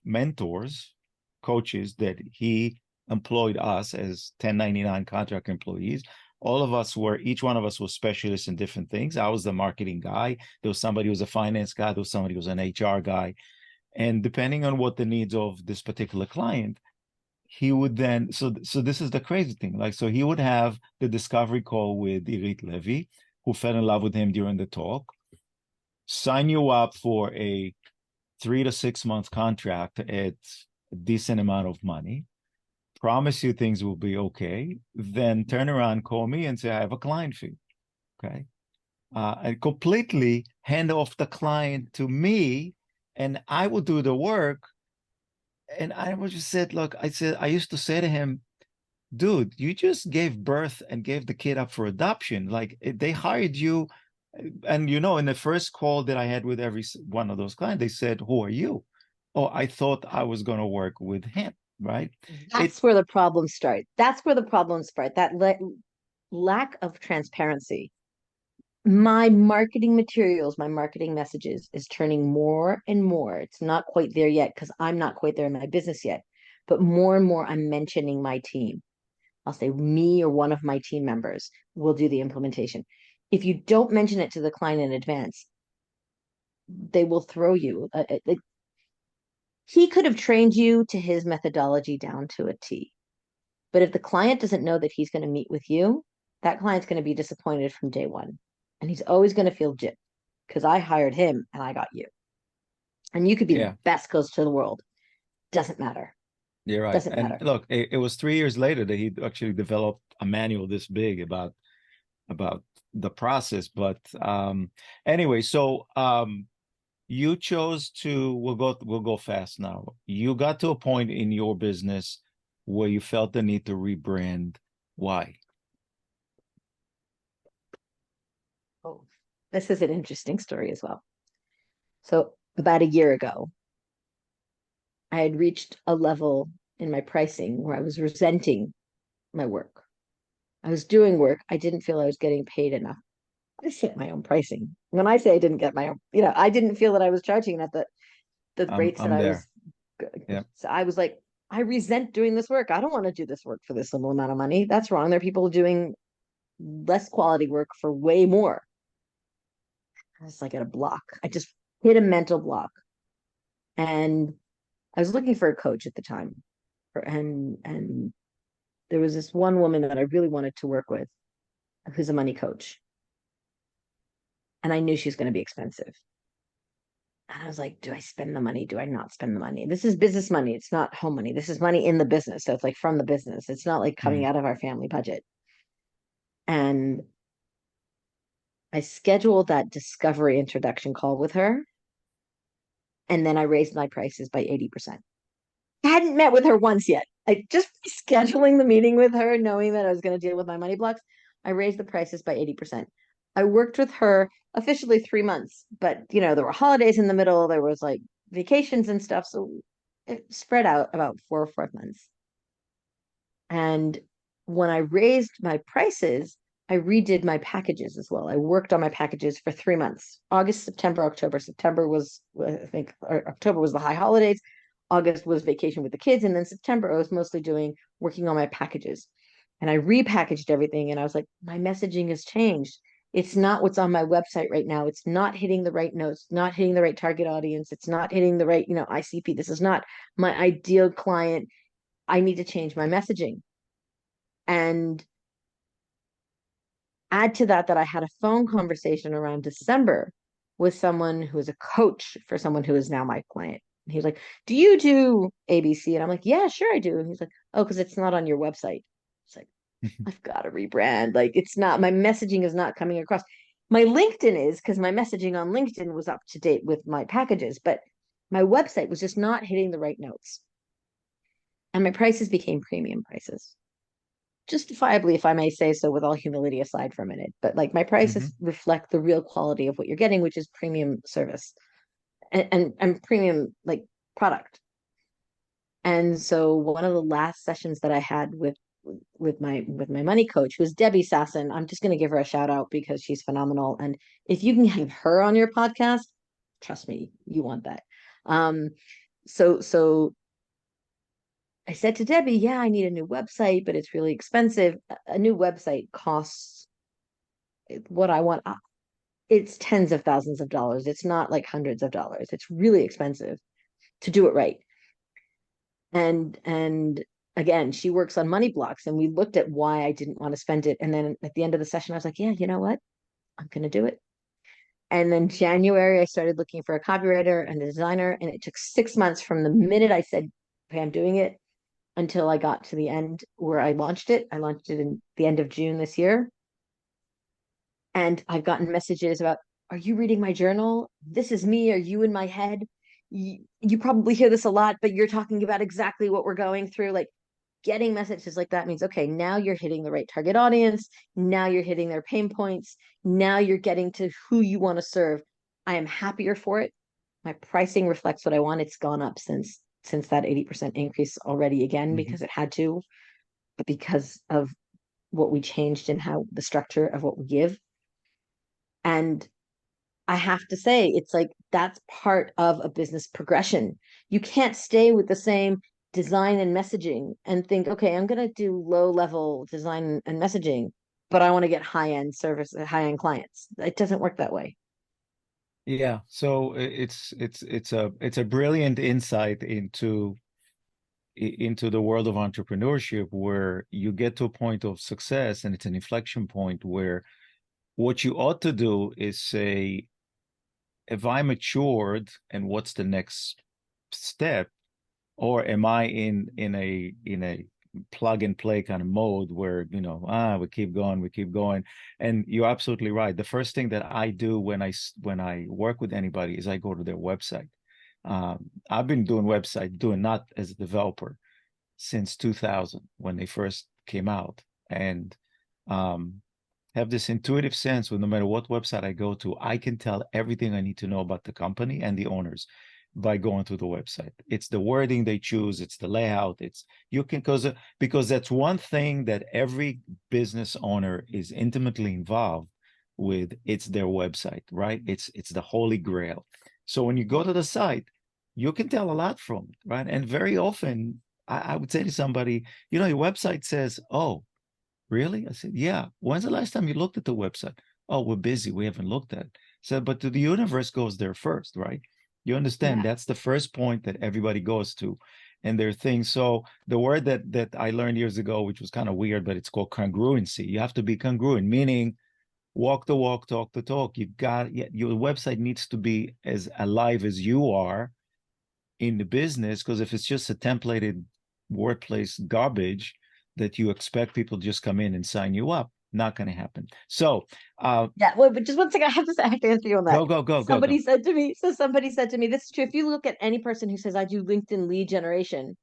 mentors, coaches that he employed us as 1099 contract employees. All of us were, each one of us was specialists in different things. I was the marketing guy. There was somebody who was a finance guy. There was somebody who was an HR guy. And depending on what the needs of this particular client, he would then, so this is the crazy thing. Like, so he would have the discovery call with Irit Levy, who fell in love with him during the talk, sign you up for a 3 to 6 month contract at a decent amount of money, promise you things will be okay, then turn around, call me and say, I have a client for you. Okay. And completely hand off the client to me, and I will do the work. And I was just said, look, I used to say to him, dude, you just gave birth and gave the kid up for adoption. Like they hired you. And in the first call that I had with every one of those clients, they said, who are you? Oh, I thought I was going to work with him, right? It, That's where the problems start. That's where the problems start. That lack of transparency. My marketing materials, my marketing messages is turning more and more. It's not quite there yet because I'm not quite there in my business yet, but more and more I'm mentioning my team. I'll say me or one of my team members will do the implementation. If you don't mention it to the client in advance, they will throw you. He could have trained you to his methodology down to a T. But if the client doesn't know that he's going to meet with you, that client's going to be disappointed from day one. And he's always going to feel gypped because I hired him and I got you. And you could be the Yeah, best coach to the world. Doesn't matter. you're right. Doesn't And matter. look, it was 3 years later that he actually developed a manual this big about the process. But anyway, so you chose to we'll go fast now. You got to a point in your business where you felt the need to rebrand. Why? Oh, this is an interesting story as well. So about a year ago, I had reached a level in my pricing where I was resenting my work. I was doing work. I didn't feel I was getting paid enough. I set my own pricing. When I say I didn't get my own, I didn't feel that I was charging at the I'm rates that I'm I was. there. Yeah. So I was like, I resent doing this work. I don't want to do this work for this little amount of money. That's wrong. There are people doing less quality work for way more. I was like at a block. I just hit a mental block. And I was looking for a coach at the time. And there was this one woman that I really wanted to work with who's a money coach. And I knew she was going to be expensive. And I was like, do I spend the money? Do I not spend the money? This is business money. It's not home money. This is money in the business. So it's like from the business. It's not like coming Mhm. out of our family budget. And I scheduled that discovery introduction call with her. And then I raised my prices by 80%. I hadn't met with her once yet. I just scheduling the meeting with her, knowing that I was going to deal with my money blocks. I raised the prices by 80%. I worked with her officially 3 months, but there were holidays in the middle. There was like vacations and stuff. So it spread out about 4 or 5 months. And when I raised my prices, I redid my packages as well. I worked on my packages for 3 months. August, September, October. September was, I think, or October was the high holidays. August was vacation with the kids. And then September, I was mostly working on my packages. And I repackaged everything. And I was like, my messaging has changed. It's not what's on my website right now. It's not hitting the right notes, not hitting the right target audience. It's not hitting the right, ICP. This is not my ideal client. I need to change my messaging. And add to that I had a phone conversation around December with someone who is a coach for someone who is now my client. And he's like, do you do ABC? And I'm like, yeah, sure I do. And he's like, oh, because it's not on your website. It's like, I've got to rebrand. Like, it's not, my messaging is not coming across. My LinkedIn is, because my messaging on LinkedIn was up to date with my packages, but my website was just not hitting the right notes. And my prices became premium prices, justifiably, if I may say so, with all humility aside for a minute. But like my Mhm. prices reflect the real quality of what you're getting, which is premium service and premium like product. And so one of the last sessions that I had with my money coach, who's Debbie Sasson, I'm just going to give her a shout out because she's phenomenal. And if you can have her on your podcast, trust me, you want that. Um, so I said to Debbie, yeah, I need a new website, but it's really expensive. A new website costs what I want. It's tens of thousands of dollars. It's not like hundreds of dollars. It's really expensive to do it right. And again, she works on money blocks, and we looked at why I didn't want to spend it. And then at the end of the session, I was like, yeah, you know what? I'm going to do it. And then January, I started looking for a copywriter and a designer, and it took 6 months from the minute I said, okay, I'm doing it, until I got to the end where I launched it. I launched it in the end of June this year. And I've gotten messages about, are you reading my journal? This is me. Are you in my head? You probably hear this a lot, but you're talking about exactly what we're going through. Like getting messages like that means, okay, now you're hitting the right target audience. Now you're hitting their pain points. Now you're getting to who you want to serve. I am happier for it. My pricing reflects what I want. It's gone up since that 80% increase already again, Mhm. because it had to, but because of what we changed in how the structure of what we give. And I have to say, it's like that's part of a business progression. You can't stay with the same design and messaging and think, okay, I'm going to do low level design and messaging, but I want to get high end service, high end clients. It doesn't work that way. Yeah, so it's a brilliant insight into the world of entrepreneurship where you get to a point of success and it's an inflection point where what you ought to do is say, if I matured and what's the next step, or am I in a plug and play kind of mode where, we keep going, we keep going. And you're absolutely right. The first thing that I do when I work with anybody is I go to their website. I've been doing not as a developer since 2000 when they first came out, and um, have this intuitive sense with no matter what website I go to, I can tell everything I need to know about the company and the owners by going to the website. It's the wording they choose, it's the layout, it's you can because that's one thing that every business owner is intimately involved with. It's their website, right? It's the holy grail. So when you go to the site, you can tell a lot from it, right? And very often I would say to somebody, your website says, "Oh, really?" I said, "Yeah." "When's the last time you looked at the website?" "Oh, we're busy. We haven't looked at it." I said, "But the universe goes there first, right?" You understand? Yeah. That's the first point that everybody goes to. And there are things. So the word that I learned years ago, which was kind of weird, but it's called congruency. You have to be congruent, meaning walk the walk, talk the talk. Your website needs to be as alive as you are in the business, because if it's just a templated workplace garbage that you expect people to just come in and sign you up, not going to happen. So Yeah, well, but just one second, I have to answer you on that. go, go, go, go, go. Somebody said to me, this is true. If you look at any person who says I do LinkedIn lead generation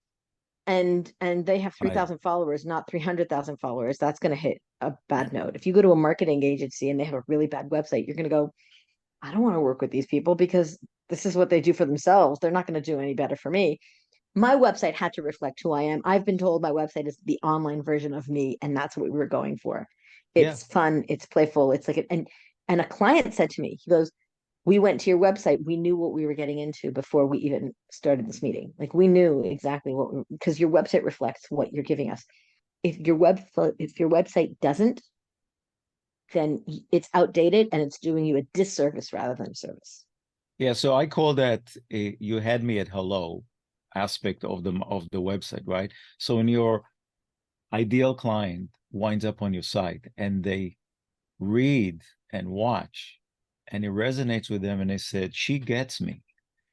and they have Right. 3,000 followers, not 300,000 followers, that's going to hit a bad note. If you go to a marketing agency and they have a really bad website, you're going to go, I don't want to work with these people because this is what they do for themselves. They're not going to do any better for me. My website had to reflect who I am. I've been told my website is the online version of me, and that's what we were going for. Yeah. It's fun, it's playful, it's like and a client said to me, he goes, "We went to your website. We knew what we were getting into before we even started this meeting. Like we knew exactly because your website reflects what you're giving us. If your website doesn't, then it's outdated and it's doing you a disservice rather than a service." Yeah. So I call that you had me at hello aspect of the website, right? So when your ideal client winds up on your site and they read and watch and it resonates with them and they said, "She gets me.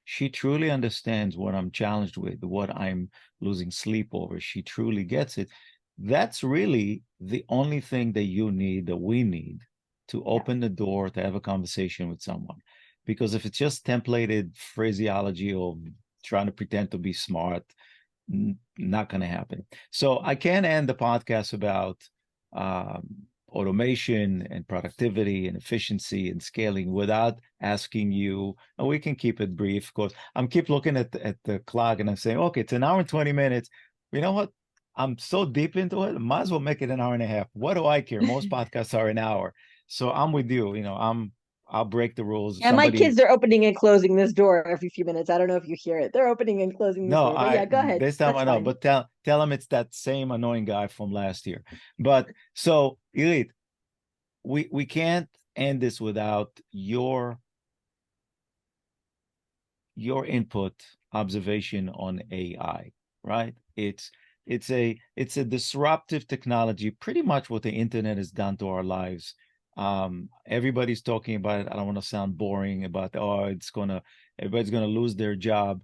She truly understands what I'm challenged with, what I'm losing sleep over. She truly gets it." That's really the only thing that you need, that we need, to Yeah. open the door to have a conversation with someone. Because if it's just templated phraseology or trying to pretend to be smart, not going to happen. So I can't end the podcast about um, automation and productivity and efficiency and scaling without asking you, and we can keep it brief. Of course, I'm keep looking at the clock and I'm saying, okay, it's an hour and 20 minutes. You know what? I'm so deep into it, might as well make it an hour and a half. What do I care? Most podcasts are an hour. So I'm with you. I'll break the rules. If Yeah, my somebody kids are opening and closing this door every few minutes. I don't know if you hear it. They're opening and closing this No, door. But I yeah, go ahead. this time That's I know, fine. but tell him it's that same annoying guy from last year. But so, Elite, we can't end this without your input, observation on AI, right? It's a disruptive technology, pretty much what the internet has done to our lives. Everybody's talking about it. I don't want to sound boring about, oh, everybody's gonna lose their job.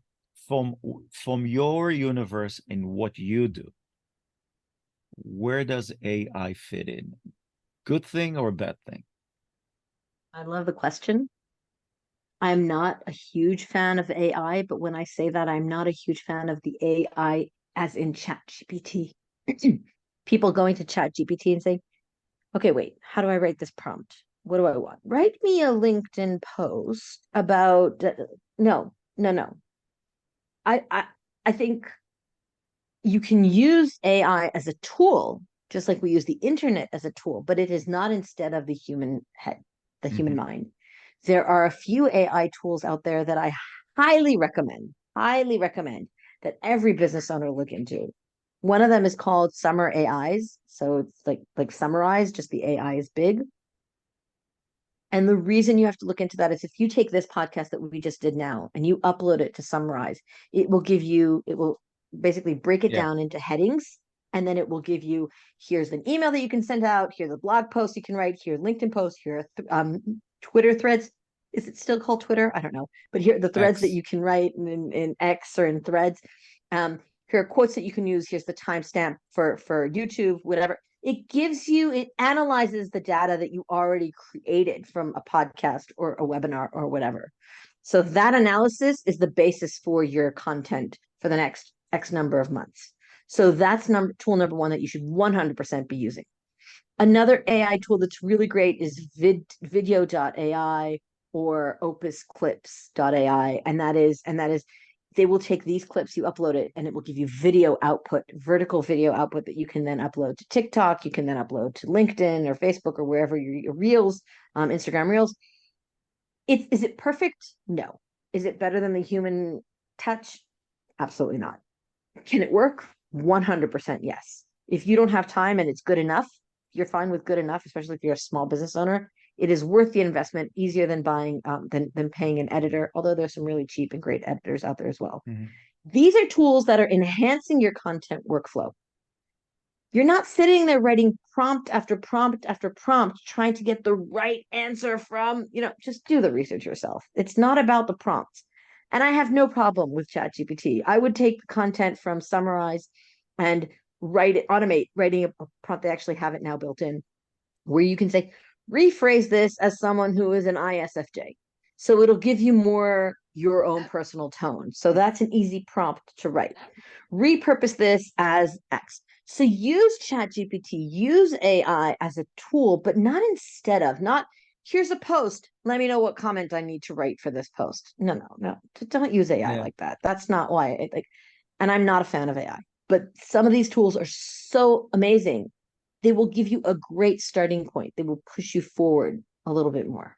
From your universe and what you do, where does AI fit in? Good thing or a bad thing? I love the question. I'm not a huge fan of AI, but when I say that, I'm not a huge fan of the AI as in ChatGPT. People going to ChatGPT and saying, okay, wait, how do I write this prompt? What do I want? Write me a LinkedIn post about no, no, no. I I think you can use AI as a tool, just like we use the internet as a tool, but it is not instead of the human head, the human Mhm. mind. There are a few AI tools out there that I highly recommend that every business owner look into. One of them is called Summer AIs. So it's like summarize, just the AI is big. And the reason you have to look into that is if you take this podcast that we just did now and you upload it to Summarize, it will basically break it Yeah. down into headings. And then it will give you, here's an email that you can send out, here's a blog post you can write, here LinkedIn posts, here Twitter threads. is it still called Twitter? I don't know. But here, the threads that X. you can write in X or in threads. Here are quotes that you can use. Here's the timestamp for YouTube, whatever. It analyzes the data that you already created from a podcast or a webinar or whatever. So that analysis is the basis for your content for the next X number of months. So that's tool number one that you should 100% be using. Another AI tool that's really great is video.ai or opusclips.ai. And that is they will take these clips, you upload it, and it will give you video output, vertical video output that you can then upload to TikTok, you can then upload to LinkedIn or Facebook or wherever your reels, Instagram reels. Is it perfect? No. Is it better than the human touch? Absolutely not. Can it work? 100% yes. If you don't have time and it's good enough, you're fine with good enough, especially if you're a small business owner. It is worth the investment, easier than buying than paying an editor. Although there's some really cheap and great editors out there as well. Mhm. These are tools that are enhancing your content workflow. You're not sitting there writing prompt after prompt after prompt, trying to get the right answer from, just do the research yourself. It's not about the prompts. And I have no problem with ChatGPT. I would take the content from Summarize and automate writing a prompt. They actually have it now built in where you can say, rephrase this as someone who is an ISFJ. So it'll give you more your own personal tone. So that's an easy prompt to write. Repurpose this as X. So use ChatGPT, use AI as a tool, but not instead of, not here's a post. Let me know what comment I need to write for this post. No, no, no. Don't use AI Yeah. like that. That's not why and I'm not a fan of AI, but some of these tools are so amazing. They will give you a great starting point. They will push you forward a little bit more.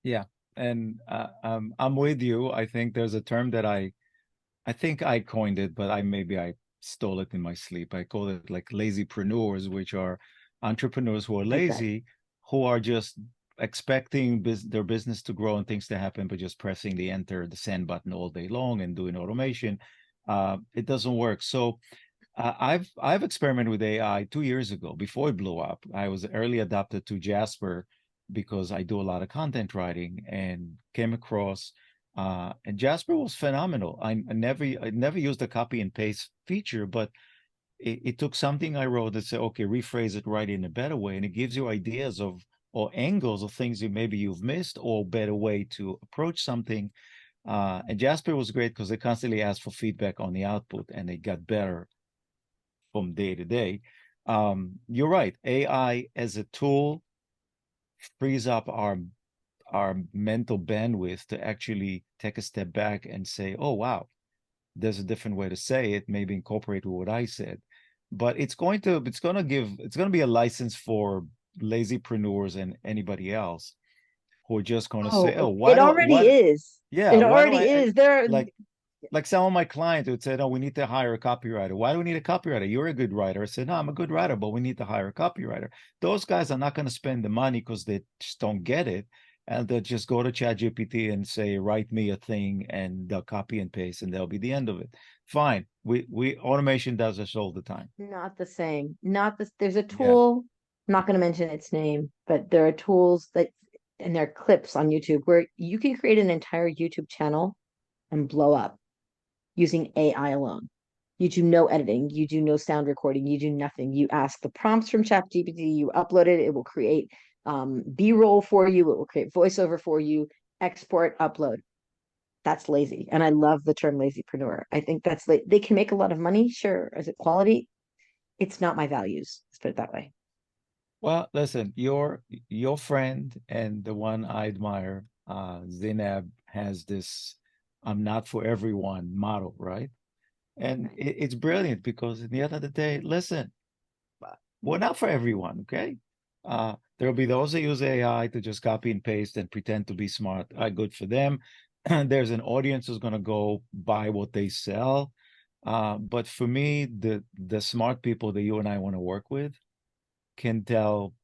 Yeah. And I'm with you. I think there's a term that I think I coined it, but maybe I stole it in my sleep. I call it like lazypreneurs, which are entrepreneurs who are Like that. lazy, who are just expecting their business to grow and things to happen, but just pressing the send button all day long and doing automation. It doesn't work. So I've experimented with AI 2 years ago before it blew up. I was early adopted to Jasper because I do a lot of content writing and came across and Jasper was phenomenal. I never used the copy and paste feature, but it took something I wrote that said, okay, rephrase it, write it in a better way, and it gives you ideas of or angles of things that maybe you've missed or better way to approach something. And Jasper was great because they constantly asked for feedback on the output, and it got better from day to day. You're right. AI as a tool frees up our mental bandwidth to actually take a step back and say, oh, wow, there's a different way to say it, maybe incorporate what I said. But it's going to be a license for lazypreneurs and anybody else who are just going to say, oh, Oh, it already is. yeah, It why do already I is. There are, like some of my clients would say, no, we need to hire a copywriter. Why do we need a copywriter? You're a good writer. I said, no, I'm a good writer, but we need to hire a copywriter. Those guys are not going to spend the money because they just don't get it. And they'll just go to ChatGPT and say, write me a thing, and they'll copy and paste, and that'll be the end of it. Fine. We automation does this all the time. not the same. Not this. There's a Yeah. tool. I'm not going to mention its name, but there are tools and there are clips on YouTube where you can create an entire YouTube channel and blow up using AI alone. You do no editing, you do no sound recording, you do nothing. You ask the prompts from ChatGPT, you upload it, it will create B-roll for you, it will create voiceover for you, export, upload. That's lazy. And I love the term lazypreneur. I think they can make a lot of money, sure. Is it quality? It's not my values. Let's put it that way. Well, listen, your friend and the one I admire, Zainab, has this "I'm not for everyone" model, right? And Right. it's brilliant because at the end of the day, listen, we're not for everyone, okay? There'll be those that use AI to just copy and paste and pretend to be smart. Good for them. There's an audience who's going to go buy what they sell. But for me, the smart people that you and I want to work with can tell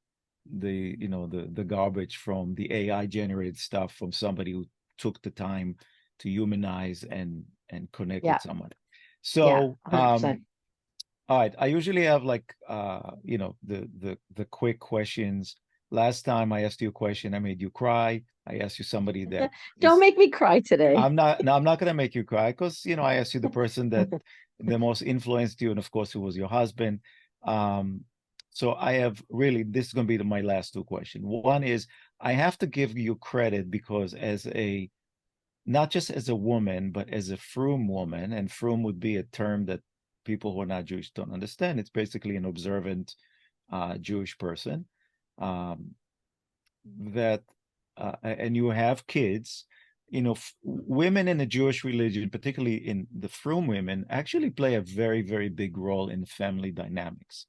the garbage from the AI generated stuff from somebody who took the time to humanize and connect with Yeah. someone. Yeah. So 100%. all right, I usually have like the quick questions. last time I asked you a question, I made you cry. I asked you somebody that Don't is make me cry today. I'm not no, I'm not gonna make you cry because I asked you the person that the most influenced you, and of course it was your husband. Um, so I have really this is gonna be my last two questions. One is I have to give you credit because as a not just as a woman, but as a frum woman, and frum would be a term that people who are not Jewish don't understand. It's basically an observant Jewish person. Um, that and you have kids, women in the Jewish religion, particularly in the frum women, actually play a very, very big role in family dynamics.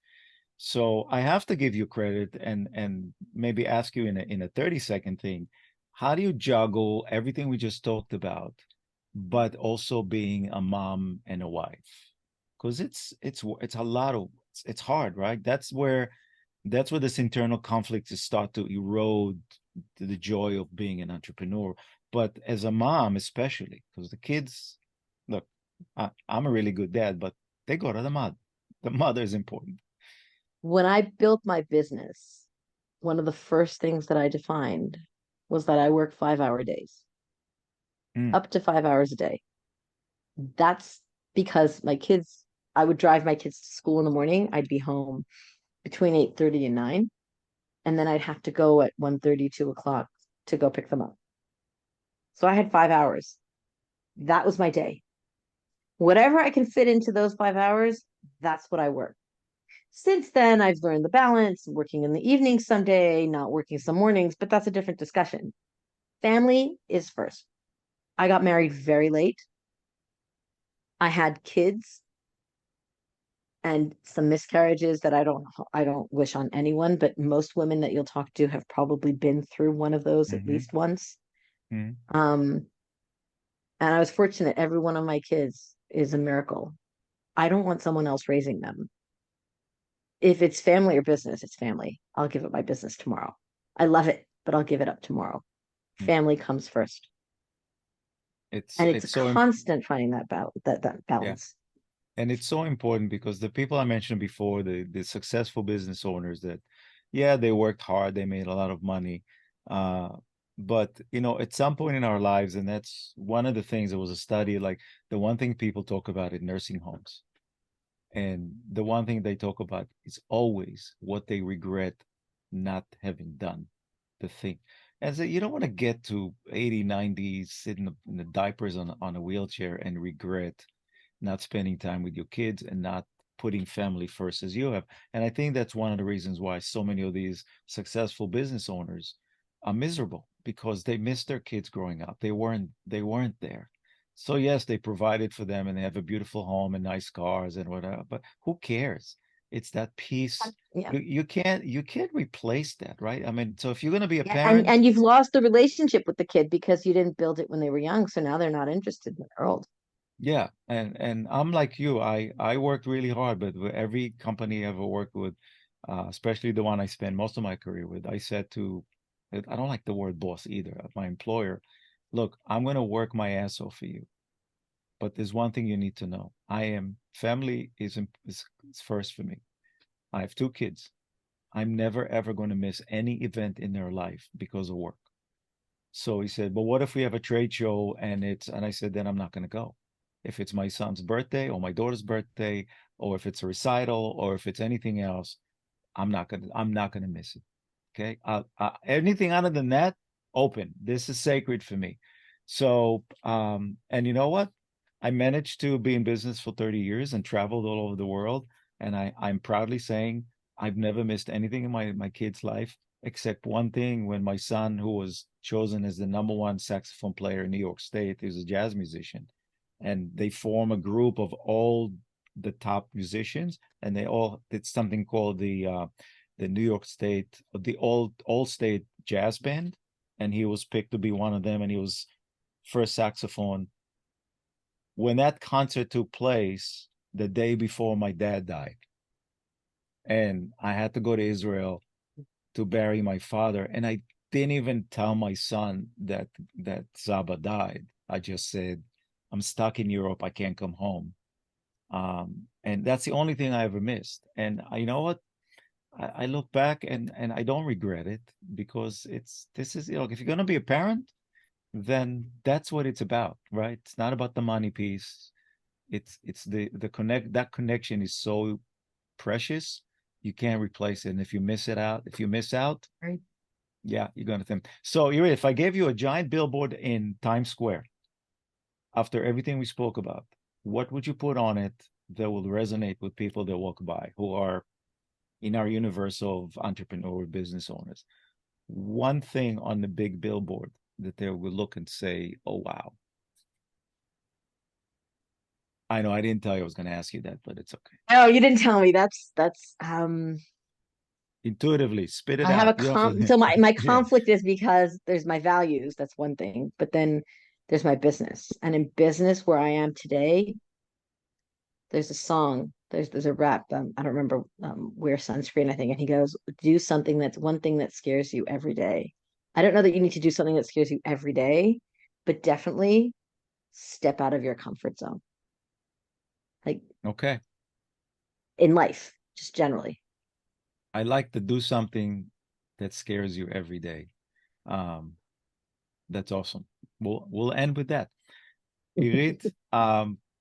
So I have to give you credit and maybe ask you in a 30-second thing, how do you juggle everything we just talked about, but also being a mom and a wife? Because it's a lot of it's hard, right? That's where this internal conflict is start to erode the joy of being an entrepreneur. But as a mom, especially, because the kids, look, I'm a really good dad, but they go to the mother. The mother is important. When I built my business, one of the first things that I defined was that I work 5-hour days, Mm, up to 5 hours a day. That's because I would drive my kids to school in the morning. I'd be home between 8:30 and 9, and then I'd have to go at 1:30, 2 o'clock to go pick them up. So I had 5 hours. That was my day. Whatever I can fit into those 5 hours, that's what I work. Since then, I've learned the balance, working in the evening someday, not working some mornings, but that's a different discussion. Family is first. I got married very late. I had kids and some miscarriages that I don't wish on anyone, but most women that you'll talk to have probably been through one of those at hmm least once. hmm Um, and I was fortunate. Every one of my kids is a miracle. I don't want someone else raising them. If it's family or business, it's family. I'll give up my business tomorrow. I love it, but I'll give it up tomorrow. Family comes first. It's And it's a it's so constant finding that yeah, balance. and it's so important because the people I mentioned before, the successful business owners that, yeah, they worked hard, they made a lot of money, uh, but at some point in our lives, and that's one of the things. There was a study, like the one thing people talk about in nursing homes. And the one thing they talk about is always what they regret not having done the thing. And so you don't want to get to 80, 90, sit in the diapers on a wheelchair and regret not spending time with your kids and not putting family first as you have. And I think that's one of the reasons why so many of these successful business owners are miserable because they missed their kids growing up. They weren't there. So yes, they provided for them and they have a beautiful home and nice cars and whatever, but who cares? It's that peace. Yeah. You can't replace that, right? I mean, so if you're going to be a Yeah. And parent, and you've lost the relationship with the kid because you didn't build it when they were young. So now they're not interested when they're old. yeah, and I'm like you. I worked really hard, but with every company I ever worked with, especially the one I spent most of my career with, I said to, I don't like the word boss either, my employer, look, I'm going to work my ass off for you, but there's one thing you need to know. Family is first for me. I have two kids. I'm never ever going to miss any event in their life because of work. So he said, but what if we have a trade show and I said, then I'm not going to go. If it's my son's birthday or my daughter's birthday, or if it's a recital or if it's anything else, I'm not going to miss it. Okay. Anything other than that, open. This is sacred for me. So, and you know what? I managed to be in business for 30 years and traveled all over the world. And I'm proudly saying I've never missed anything in my kid's life except one thing when my son, who was chosen as the number one saxophone player in New York State, is a jazz musician. And they form a group of all the top musicians, and they all did something called the New York State, the all state jazz band, and he was picked to be one of them, and he was first saxophone. When that concert took place, the day before my dad died, and I had to go to Israel to bury my father, and I didn't even tell my son that Zaba died. I just said, I'm stuck in Europe. I can't come home. And that's the only thing I ever missed. And you know what? I look back and I don't regret it because this is, if you're gonna be a parent, then that's what it's about, right? It's not about the money piece. It's the that connection is so precious. You can't replace it. And if you miss it out, if you miss out, Right. yeah, you're gonna think. So, Iri, if I gave you a giant billboard in Times Square after everything we spoke about, what would you put on it that will resonate with people that walk by who are in our universe of entrepreneur business owners? One thing on the big billboard that they will look and say, "Oh wow." I know I didn't tell you I was going to ask you that, but it's okay. Oh, you didn't tell me. That's Intuitively, spit it I have a out. You don't have com to. so my Yeah. conflict is because there's my values, that's one thing, but then there's my business. And in business where I am today, there's a song, there's a rap, I don't remember, Wear Sunscreen, I think, and he goes, do something that's one thing that scares you every day. I don't know that you need to do something that scares you every day, but definitely step out of your comfort zone. Like Okay. in life, just generally. I like to do something that scares you every day. Um, that's awesome. We'll end with that. Irit,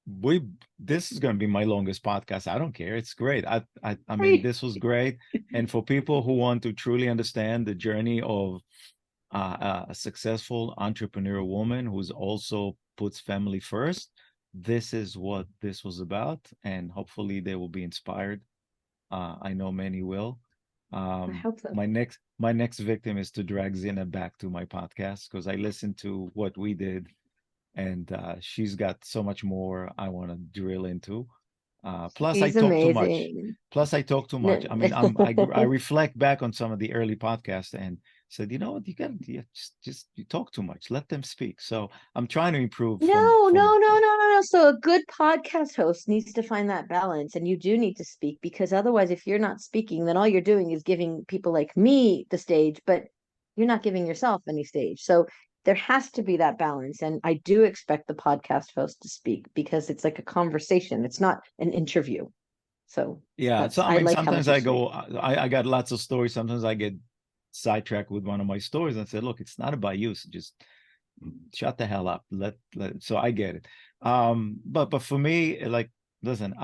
we this is going to be my longest podcast. I don't care. It's great. I mean, Right. this was great. And for people who want to truly understand the journey of a successful entrepreneurial woman who's also puts family first, this is what this was about, and hopefully they will be inspired. I know many will. I hope so. My next victim is to drag Zina back to my podcast because I listened to what we did, and she's got so much more I want to drill into. Plus, I She's talk too much. amazing. Plus, I talk too No, much. I mean, I reflect back on some of the early podcasts and said, you know what, you got to just you talk too much. Let them speak. So I'm trying to improve no, from. no, no, no, no, no. So a good podcast host needs to find that balance, and you do need to speak because otherwise, if you're not speaking, then all you're doing is giving people like me the stage, but you're not giving yourself any stage. So there has to be that balance, and I do expect the podcast host to speak because it's like a conversation. It's not an interview. So Yeah. So that's I I mean, like how sometimes much you I speak. go. I got lots of stories. Sometimes I get sidetracked with one of my stories and said, look, it's not about you. So just shut the hell up. So I get it. But for me, like, listen,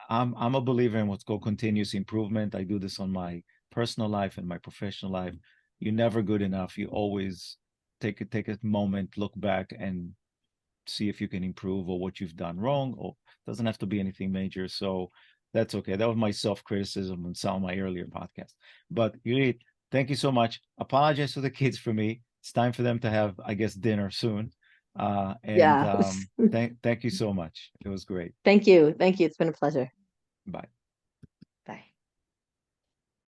I'm a believer in what's called continuous improvement. I do this on my personal life and my professional life. You're never good enough. You always take a moment, look back, and see if you can improve or what you've done wrong. Or doesn't have to be anything major. So that's okay. That was my self-criticism on some of my earlier podcasts. But Yurit, thank you so much. Apologize to the kids for me. It's time for them to have, I guess, dinner soon. And Yeah. thank you so much. It was great. Thank you. Thank you. It's been a pleasure. Bye.